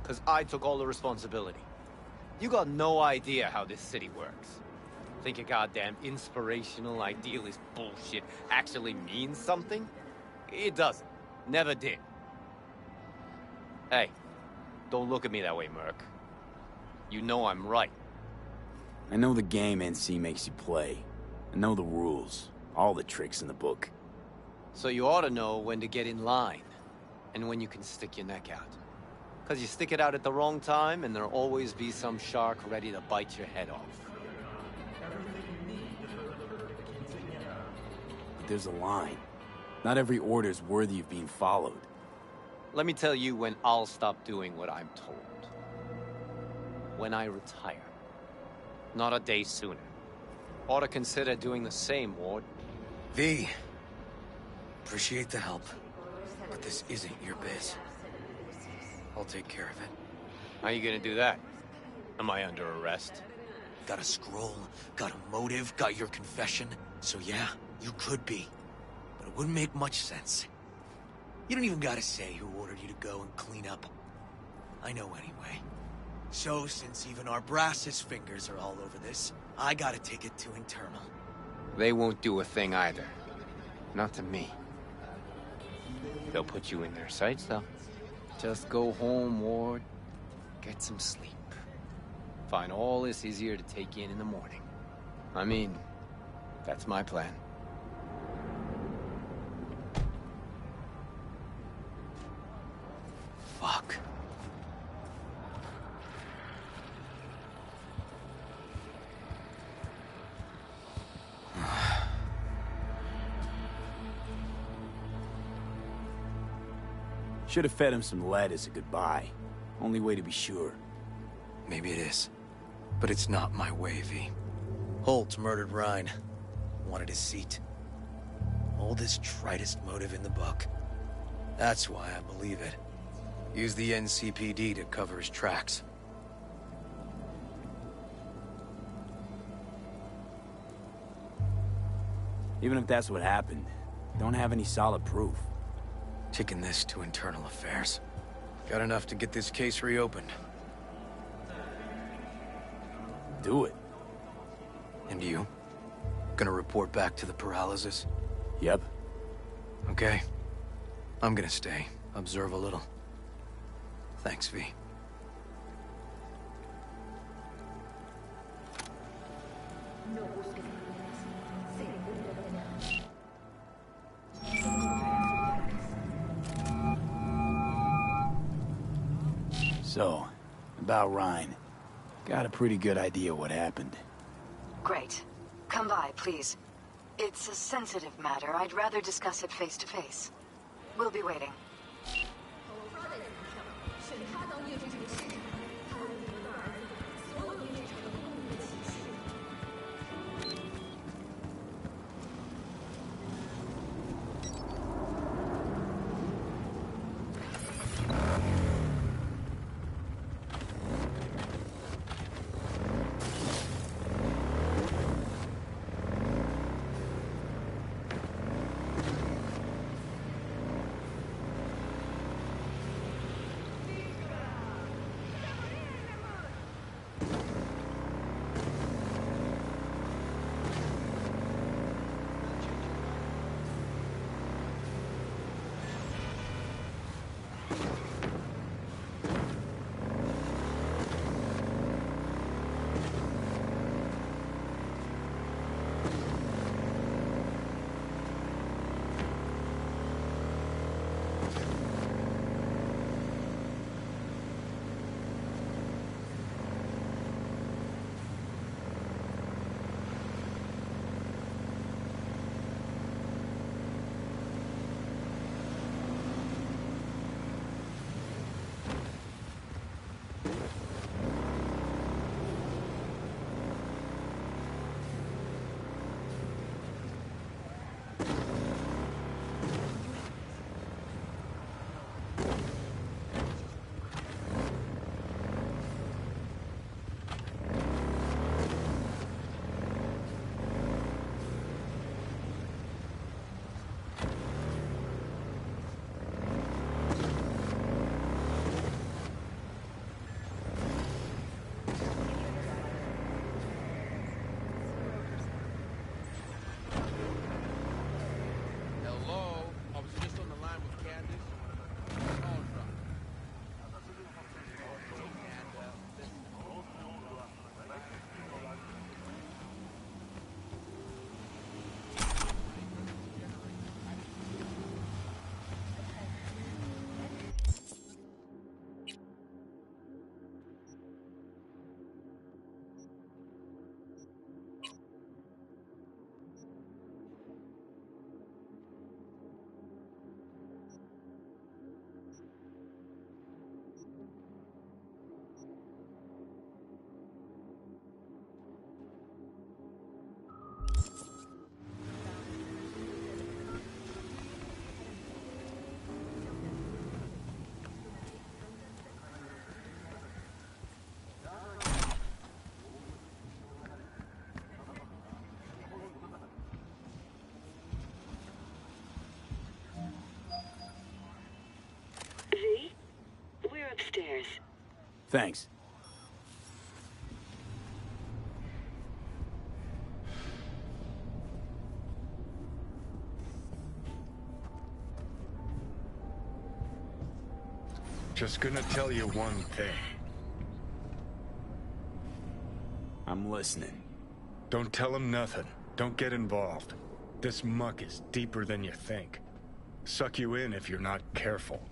Because I took all the responsibility. You got no idea how this city works. Think a goddamn inspirational, idealist bullshit actually means something? It doesn't. Never did. Hey, don't look at me that way, Merc. You know I'm right. I know the game NC makes you play. I know the rules. All the tricks in the book. So you ought to know when to get in line. And when you can stick your neck out. Because you stick it out at the wrong time, and there'll always be some shark ready to bite your head off. But there's a line. Not every order's worthy of being followed. Let me tell you when I'll stop doing what I'm told. When I retire. Not a day sooner. Ought to consider doing the same, Ward. V. Appreciate the help. But this isn't your biz. I'll take care of it. How you gonna do that? Am I under arrest? Got a scroll, got a motive, got your confession. So yeah, you could be. But it wouldn't make much sense. You don't even gotta say who ordered you to go and clean up. I know anyway. So since even our brassest fingers are all over this, I gotta take it to internal. They won't do a thing either. Not to me. They'll put you in their sights, though. Just go home, Ward. Get some sleep. Find all this easier to take in the morning. I mean, that's my plan. Fuck. Should have fed him some lead as a goodbye. Only way to be sure. Maybe it is. But it's not my way, V. Holt murdered Rhine. Wanted his seat. Oldest, tritest motive in the book. That's why I believe it. Use the NCPD to cover his tracks. Even if that's what happened, don't have any solid proof. Taking this to internal affairs. Got enough to get this case reopened. Do it. And you? Gonna report back to the paralysis? Yep. Okay. I'm gonna stay. Observe a little. Thanks, V. So, about Rhine. Got a pretty good idea what happened. Great. Come by, please. It's a sensitive matter. I'd rather discuss it face to face. We'll be waiting. Thanks. Just gonna tell you one thing. I'm listening. Don't tell him nothing. Don't get involved. This muck is deeper than you think. Suck you in if you're not careful.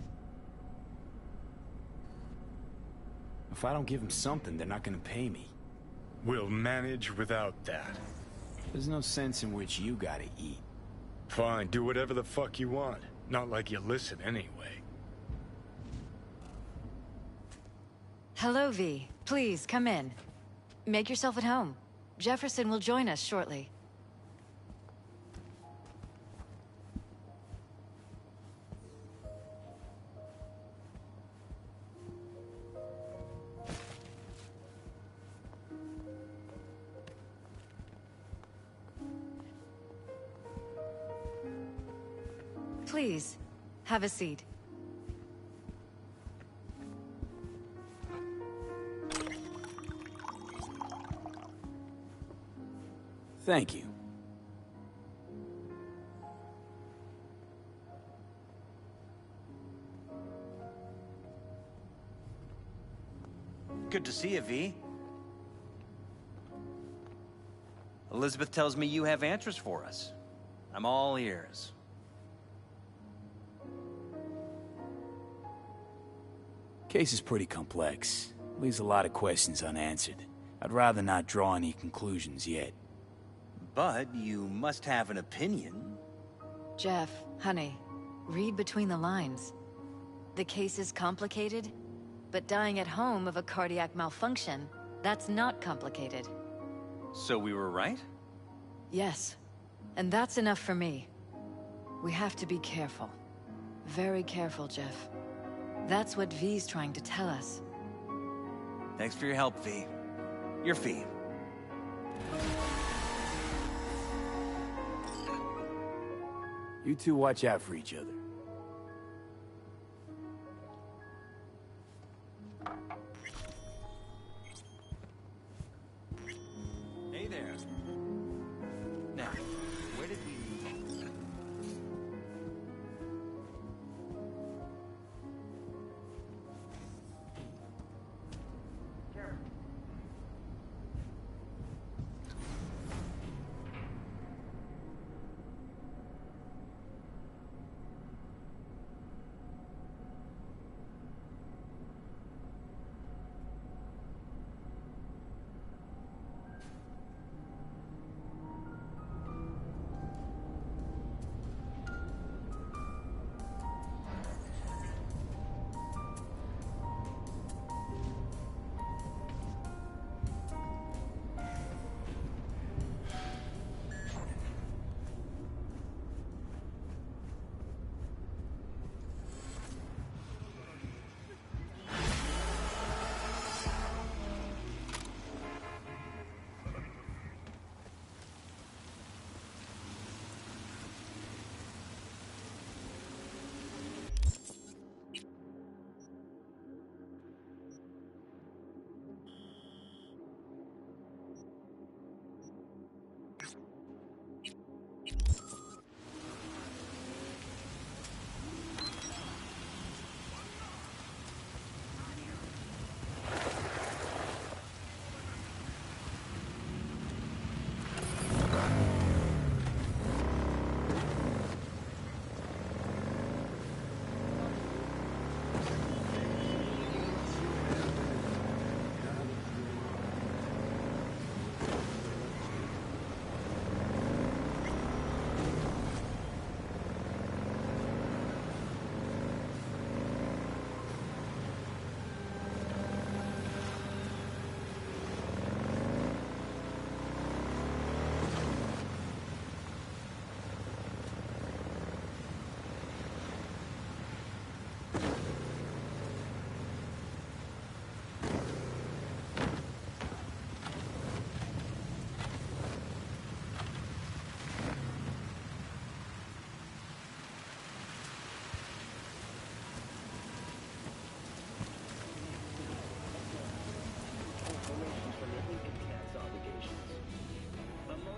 If I don't give them something, they're not gonna pay me. We'll manage without that. There's no sense in which you gotta eat. Fine, do whatever the fuck you want. Not like you listen anyway. Hello, V. Please, come in. Make yourself at home. Jefferson will join us shortly. Please, have a seat. Thank you. Good to see you, V. Elizabeth tells me you have answers for us. I'm all ears. Case is pretty complex. Leaves a lot of questions unanswered. I'd rather not draw any conclusions yet. But you must have an opinion. Jeff, honey, read between the lines. The case is complicated, but dying at home of a cardiac malfunction, that's not complicated. So we were right? Yes, and that's enough for me. We have to be careful. Very careful, Jeff. That's what V's trying to tell us. Thanks for your help, V. Your fee. You two watch out for each other. Hey there. Now, where did we leave off?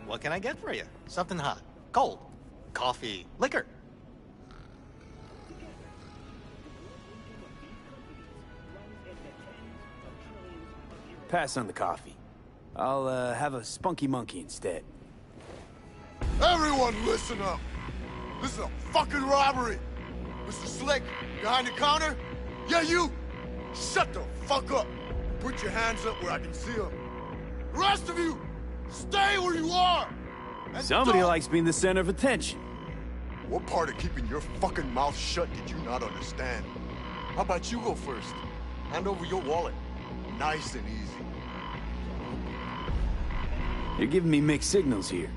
What can I get for you? Something hot, cold, coffee, liquor. Pass on the coffee. I'll have a spunky monkey instead. Everyone listen up! This is a fucking robbery! Mr. Slick, behind the counter? Yeah, you! Shut the fuck up! Put your hands up where I can see them. The rest of you, stay where you are! And Somebody don't- likes being the center of attention. What part of keeping your fucking mouth shut did you not understand? How about you go first? Hand over your wallet. Nice and easy. You're giving me mixed signals here.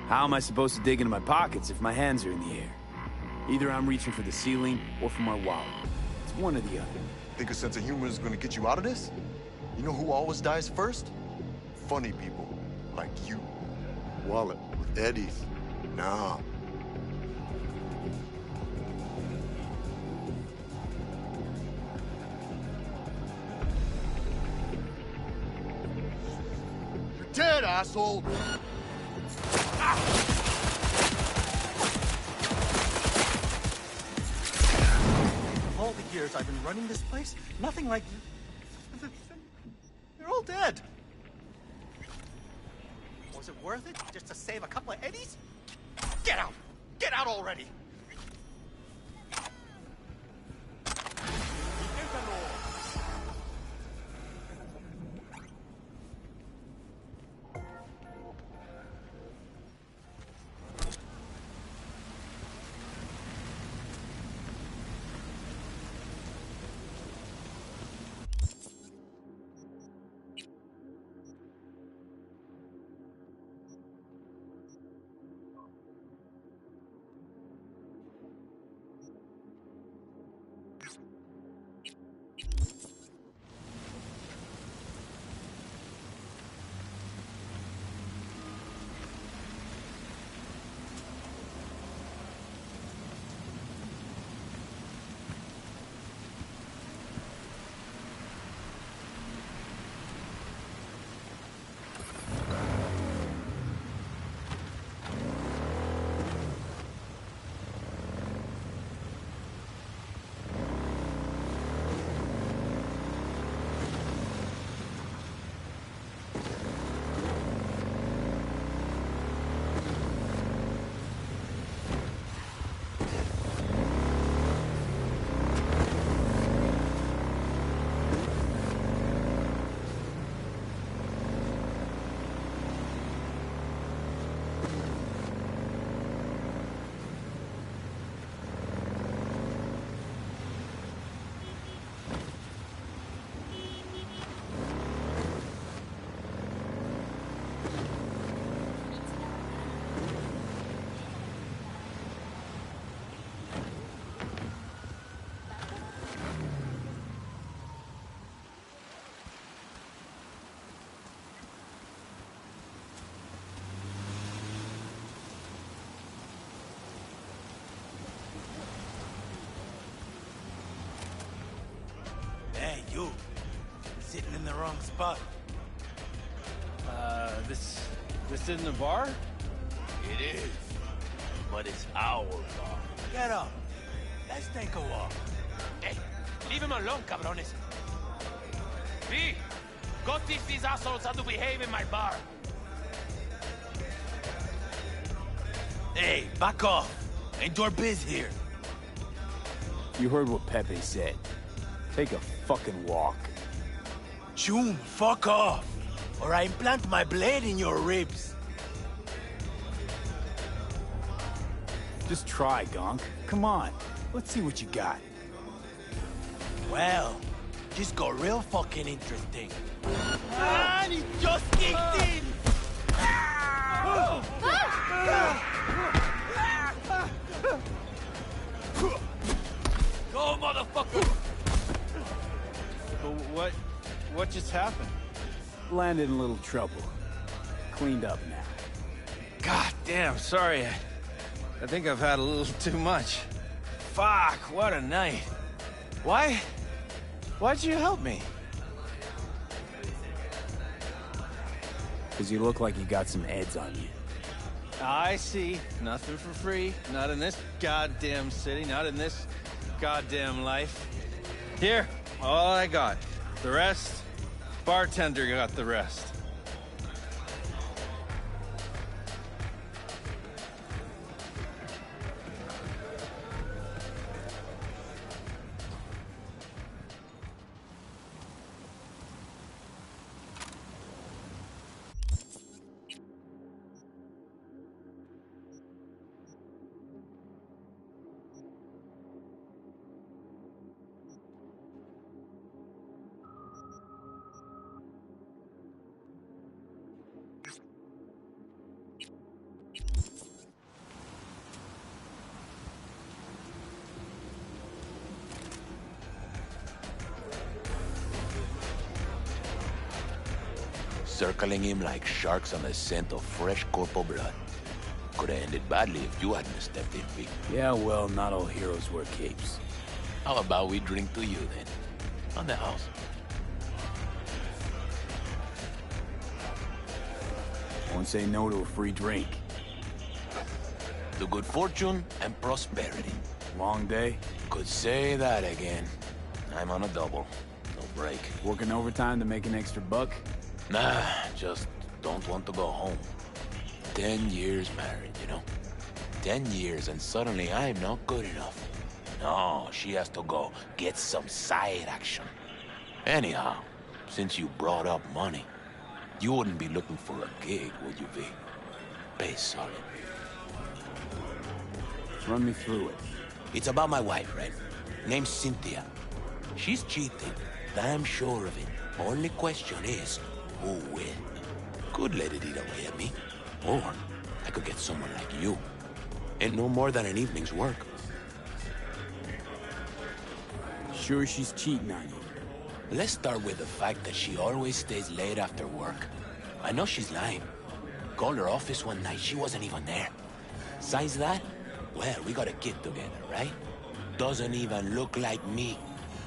How am I supposed to dig into my pockets if my hands are in the air? Either I'm reaching for the ceiling or for my wallet. It's one or the other. Think a sense of humor is gonna get you out of this? You know who always dies first? Funny people, like you. Wallet with Eddie's. Nah. You're dead, asshole! All the years I've been running this place, nothing like... They're all dead. Was it worth it just to save a couple of eddies? Get out! Get out already! Hey, you. Sitting in the wrong spot. This isn't a bar? It is. But it's our bar. Get up. Let's take a walk. Hey, leave him alone, cabrones. V, go teach these assholes how to behave in my bar. Hey, back off. Ain't your biz here. You heard what Pepe said. Take a fucking walk. June, fuck off. Or I implant my blade in your ribs. Just try, Gonk. Come on. Let's see what you got. Well, this got real fucking interesting. And he just kicked in! Go, motherfucker! But what just happened? Landed in a little trouble. Cleaned up now. God damn, sorry. I think I've had a little too much. Fuck, what a night. Why'd you help me? Because you look like you got some eds on you. I see. Nothing for free. Not in this goddamn city. Not in this goddamn life. Here, all I got. The rest, bartender got the rest. Circling him like sharks on the scent of fresh corporal blood. Could have ended badly if you hadn't stepped in, V. Yeah, well, not all heroes wear capes. How about we drink to you, then? On the house. Won't say no to a free drink. To good fortune and prosperity. Long day? Could say that again. I'm on a double. No break. Working overtime to make an extra buck? Nah, just don't want to go home. 10 years married, you know? 10 years and suddenly I'm not good enough. No, she has to go get some side action. Anyhow, since you brought up money, you wouldn't be looking for a gig, would you be? Pay solid. Run me through it. It's about my wife, right? Name's Cynthia. She's cheating, damn sure of it. Only question is, who will? Could let it eat away at me. Or I could get someone like you. Ain't no more than an evening's work. Sure she's cheating on you? Let's start with the fact that she always stays late after work. I know she's lying. Called her office one night, she wasn't even there. Besides that, well, we got a kid together, right? Doesn't even look like me.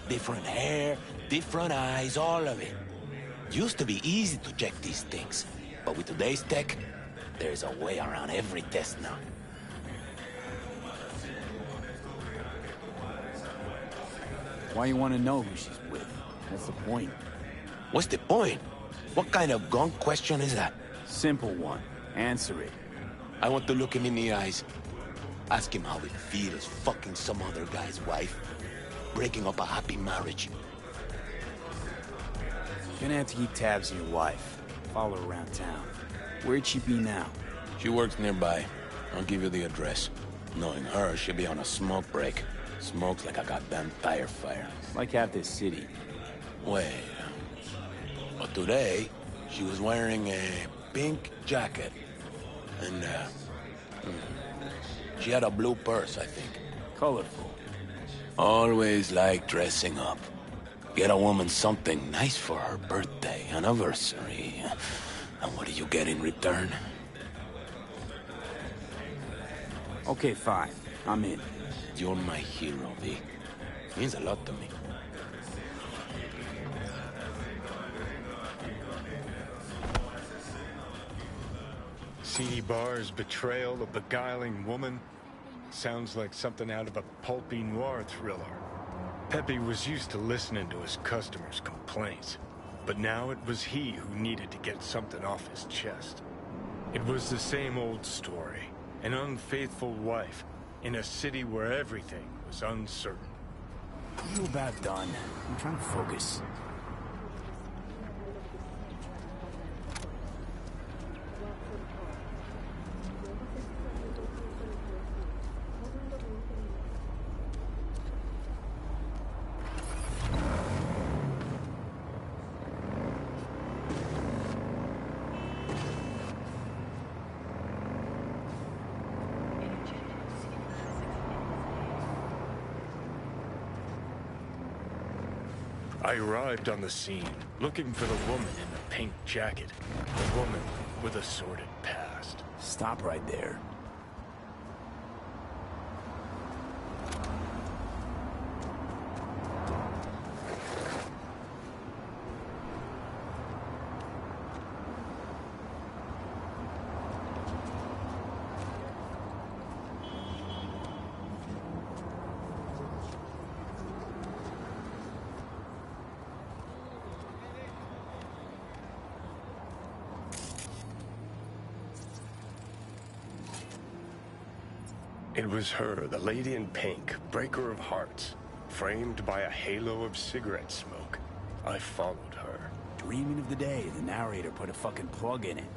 Different hair, different eyes, all of it. Used to be easy to check these things, but with today's tech, there's a way around every test now. Why you want to know who she's with? What's the point? What's the point? What kind of gunk question is that? Simple one. Answer it. I want to look him in the eyes. Ask him how it feels fucking some other guy's wife. Breaking up a happy marriage. Gonna have to keep tabs on your wife. Follow her around town. Where'd she be now? She works nearby. I'll give you the address. Knowing her, she'll be on a smoke break. Smokes like a goddamn tire fire. Like half this city. Wait. But today, she was wearing a pink jacket. And, she had a blue purse, I think. Colorful. Always like dressing up. Get a woman something nice for her birthday, anniversary. And what do you get in return? Okay, fine. I'm in. You're my hero, V. Means a lot to me. Seedy bars, betrayal, a beguiling woman. Sounds like something out of a pulpy noir thriller. Pepe was used to listening to his customers' complaints, but now it was he who needed to get something off his chest. It was the same old story. An unfaithful wife in a city where everything was uncertain. You about done. I'm trying to focus. I arrived on the scene, looking for the woman in the pink jacket. The woman with a sordid past. Stop right there. It was her, the lady in pink, breaker of hearts, framed by a halo of cigarette smoke. I followed her. Dreaming of the day the narrator put a fucking plug in it.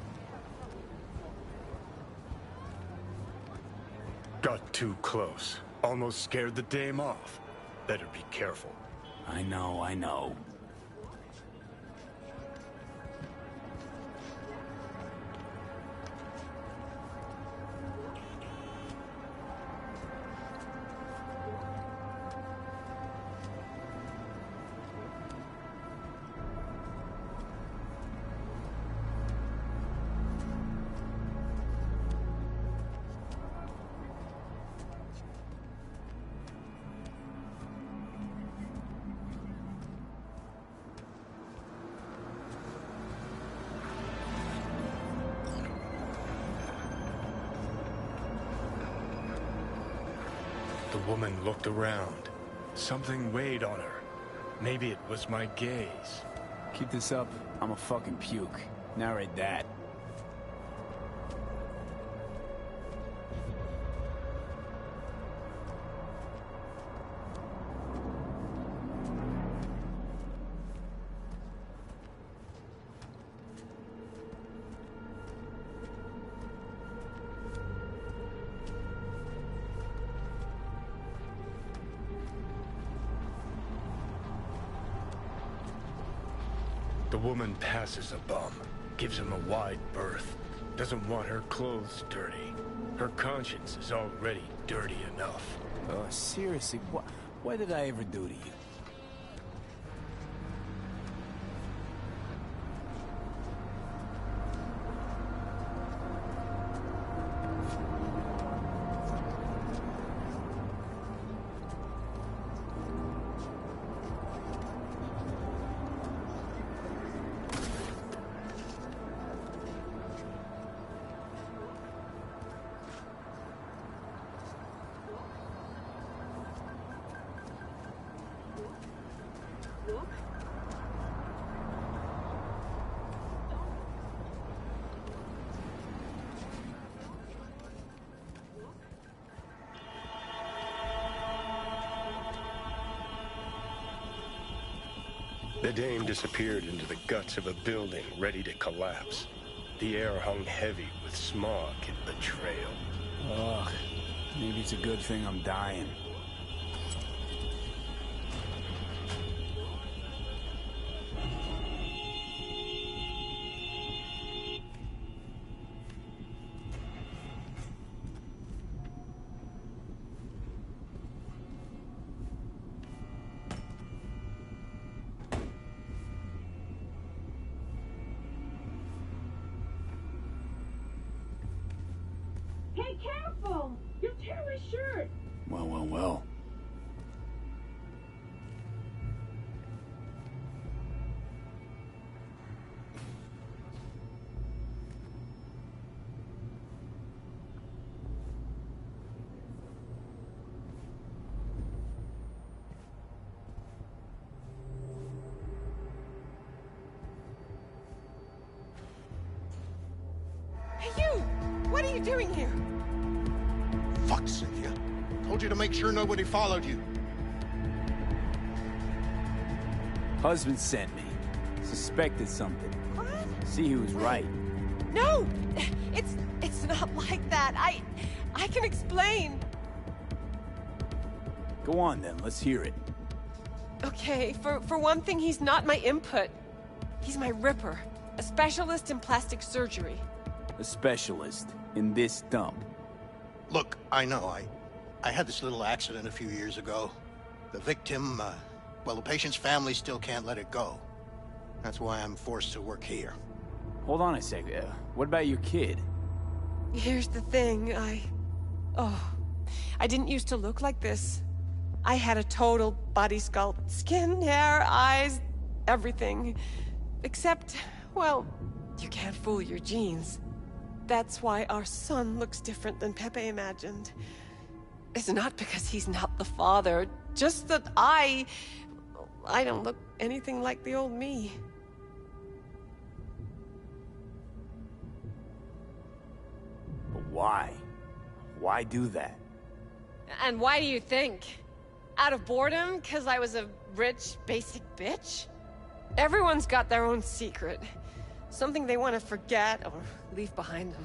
Got too close. Almost scared the dame off. Better be careful. I know. The woman looked around. Something weighed on her. Maybe it was my gaze. Keep this up, I'm a fucking puke. Narrate that. The woman passes a bum, gives him a wide berth, doesn't want her clothes dirty. Her conscience is already dirty enough. Oh, seriously, what did I ever do to you? The dame disappeared into the guts of a building ready to collapse. The air hung heavy with smog and betrayal. Ugh, maybe it's a good thing I'm dying. Hey, careful! You'll tear my shirt! Well. Hey, you! What are you doing here? Fuck, Cynthia. Told you to make sure nobody followed you. Husband sent me. Suspected something. What? See, he was right. No! It's not like that. I can explain. Go on then, let's hear it. Okay, for one thing, he's not my input. He's my ripper. A specialist in plastic surgery. A specialist in this dump. Look, I know, I had this little accident a few years ago. The victim, well, the patient's family still can't let it go. That's why I'm forced to work here. Hold on a sec. What about your kid? Here's the thing, I didn't used to look like this. I had a total body sculpt. Skin, hair, eyes, everything. Except, well, you can't fool your genes. That's why our son looks different than Pepe imagined. It's not because he's not the father, just that I don't look anything like the old me. But why? Why do that? And why do you think? Out of boredom? Because I was a rich, basic bitch? Everyone's got their own secret. Something they want to forget or leave behind them.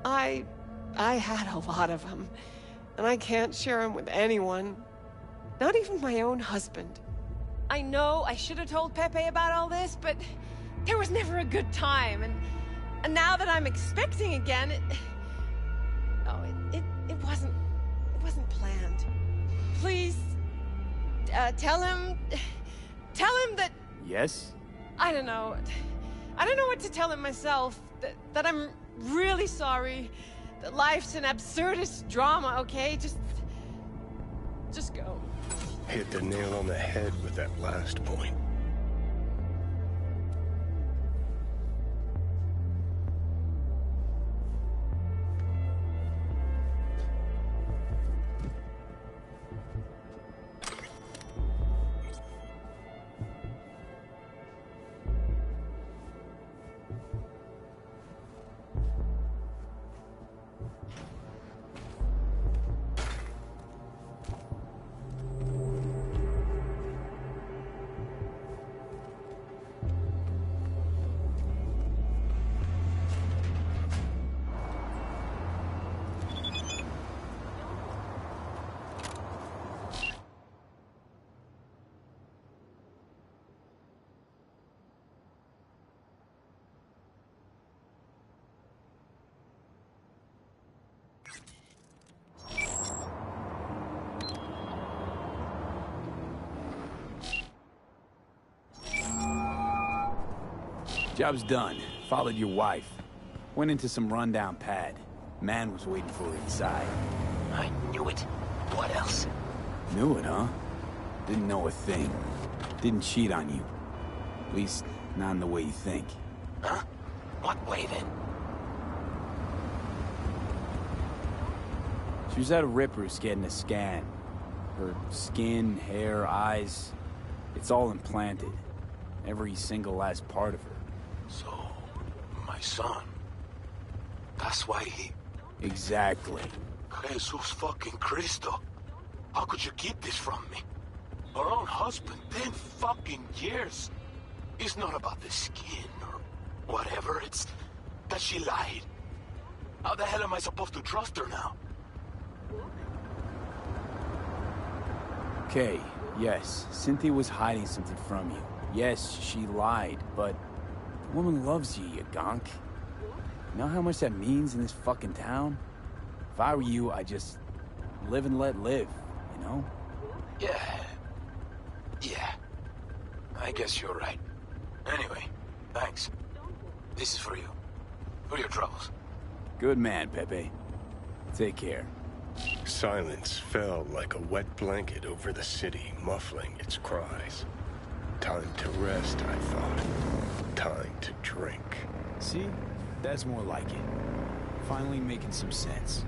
I had a lot of them. And I can't share them with anyone. Not even my own husband. I know I should have told Pepe about all this, but there was never a good time. And now that I'm expecting again, it wasn't planned. Please, tell him that... Yes? I don't know what to tell him myself. That I'm really sorry. That life's an absurdist drama, okay? Just go. Hit the nail on the head with that last point. Job's done. Followed your wife. Went into some rundown pad. Man was waiting for her inside. I knew it. What else? Knew it, huh? Didn't know a thing. Didn't cheat on you. At least, not in the way you think. Huh? What way, then? She was at a Ripper's getting a scan. Her skin, hair, eyes... It's all implanted. Every single last part of her. So, my son. That's why he... Exactly. Jesus fucking Cristo. How could you keep this from me? Our own husband, 10 fucking years. It's not about the skin or whatever, it's that she lied. How the hell am I supposed to trust her now? Okay, yes, Cynthia was hiding something from you. Yes, she lied, but the woman loves you, you gonk. You know how much that means in this fucking town? If I were you, I'd just live and let live, you know? Yeah. I guess you're right. Anyway, thanks. This is for you. For your troubles. Good man, Pepe. Take care. Silence fell like a wet blanket over the city, muffling its cries. Time to rest, I thought. Time to drink. See? That's more like it. Finally making some sense.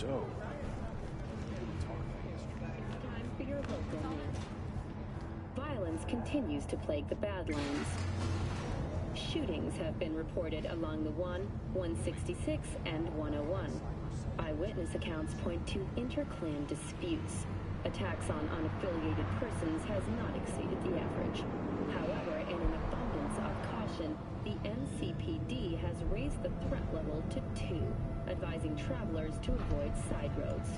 So, Time for your local news. Violence continues to plague the Badlands. Shootings have been reported along the 166, and 101. Eyewitness accounts point to inter-clan disputes. Attacks on unaffiliated persons has not exceeded the average. However, in an abundance of caution, the NCPD has raised the threat level to 2, advising travelers to avoid side roads.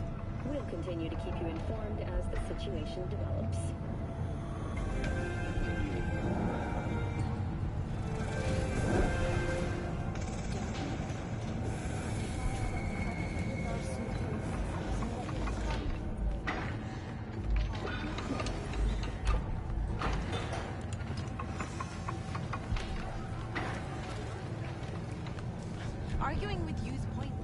We'll continue to keep you informed as the situation develops. Arguing with you's pointless.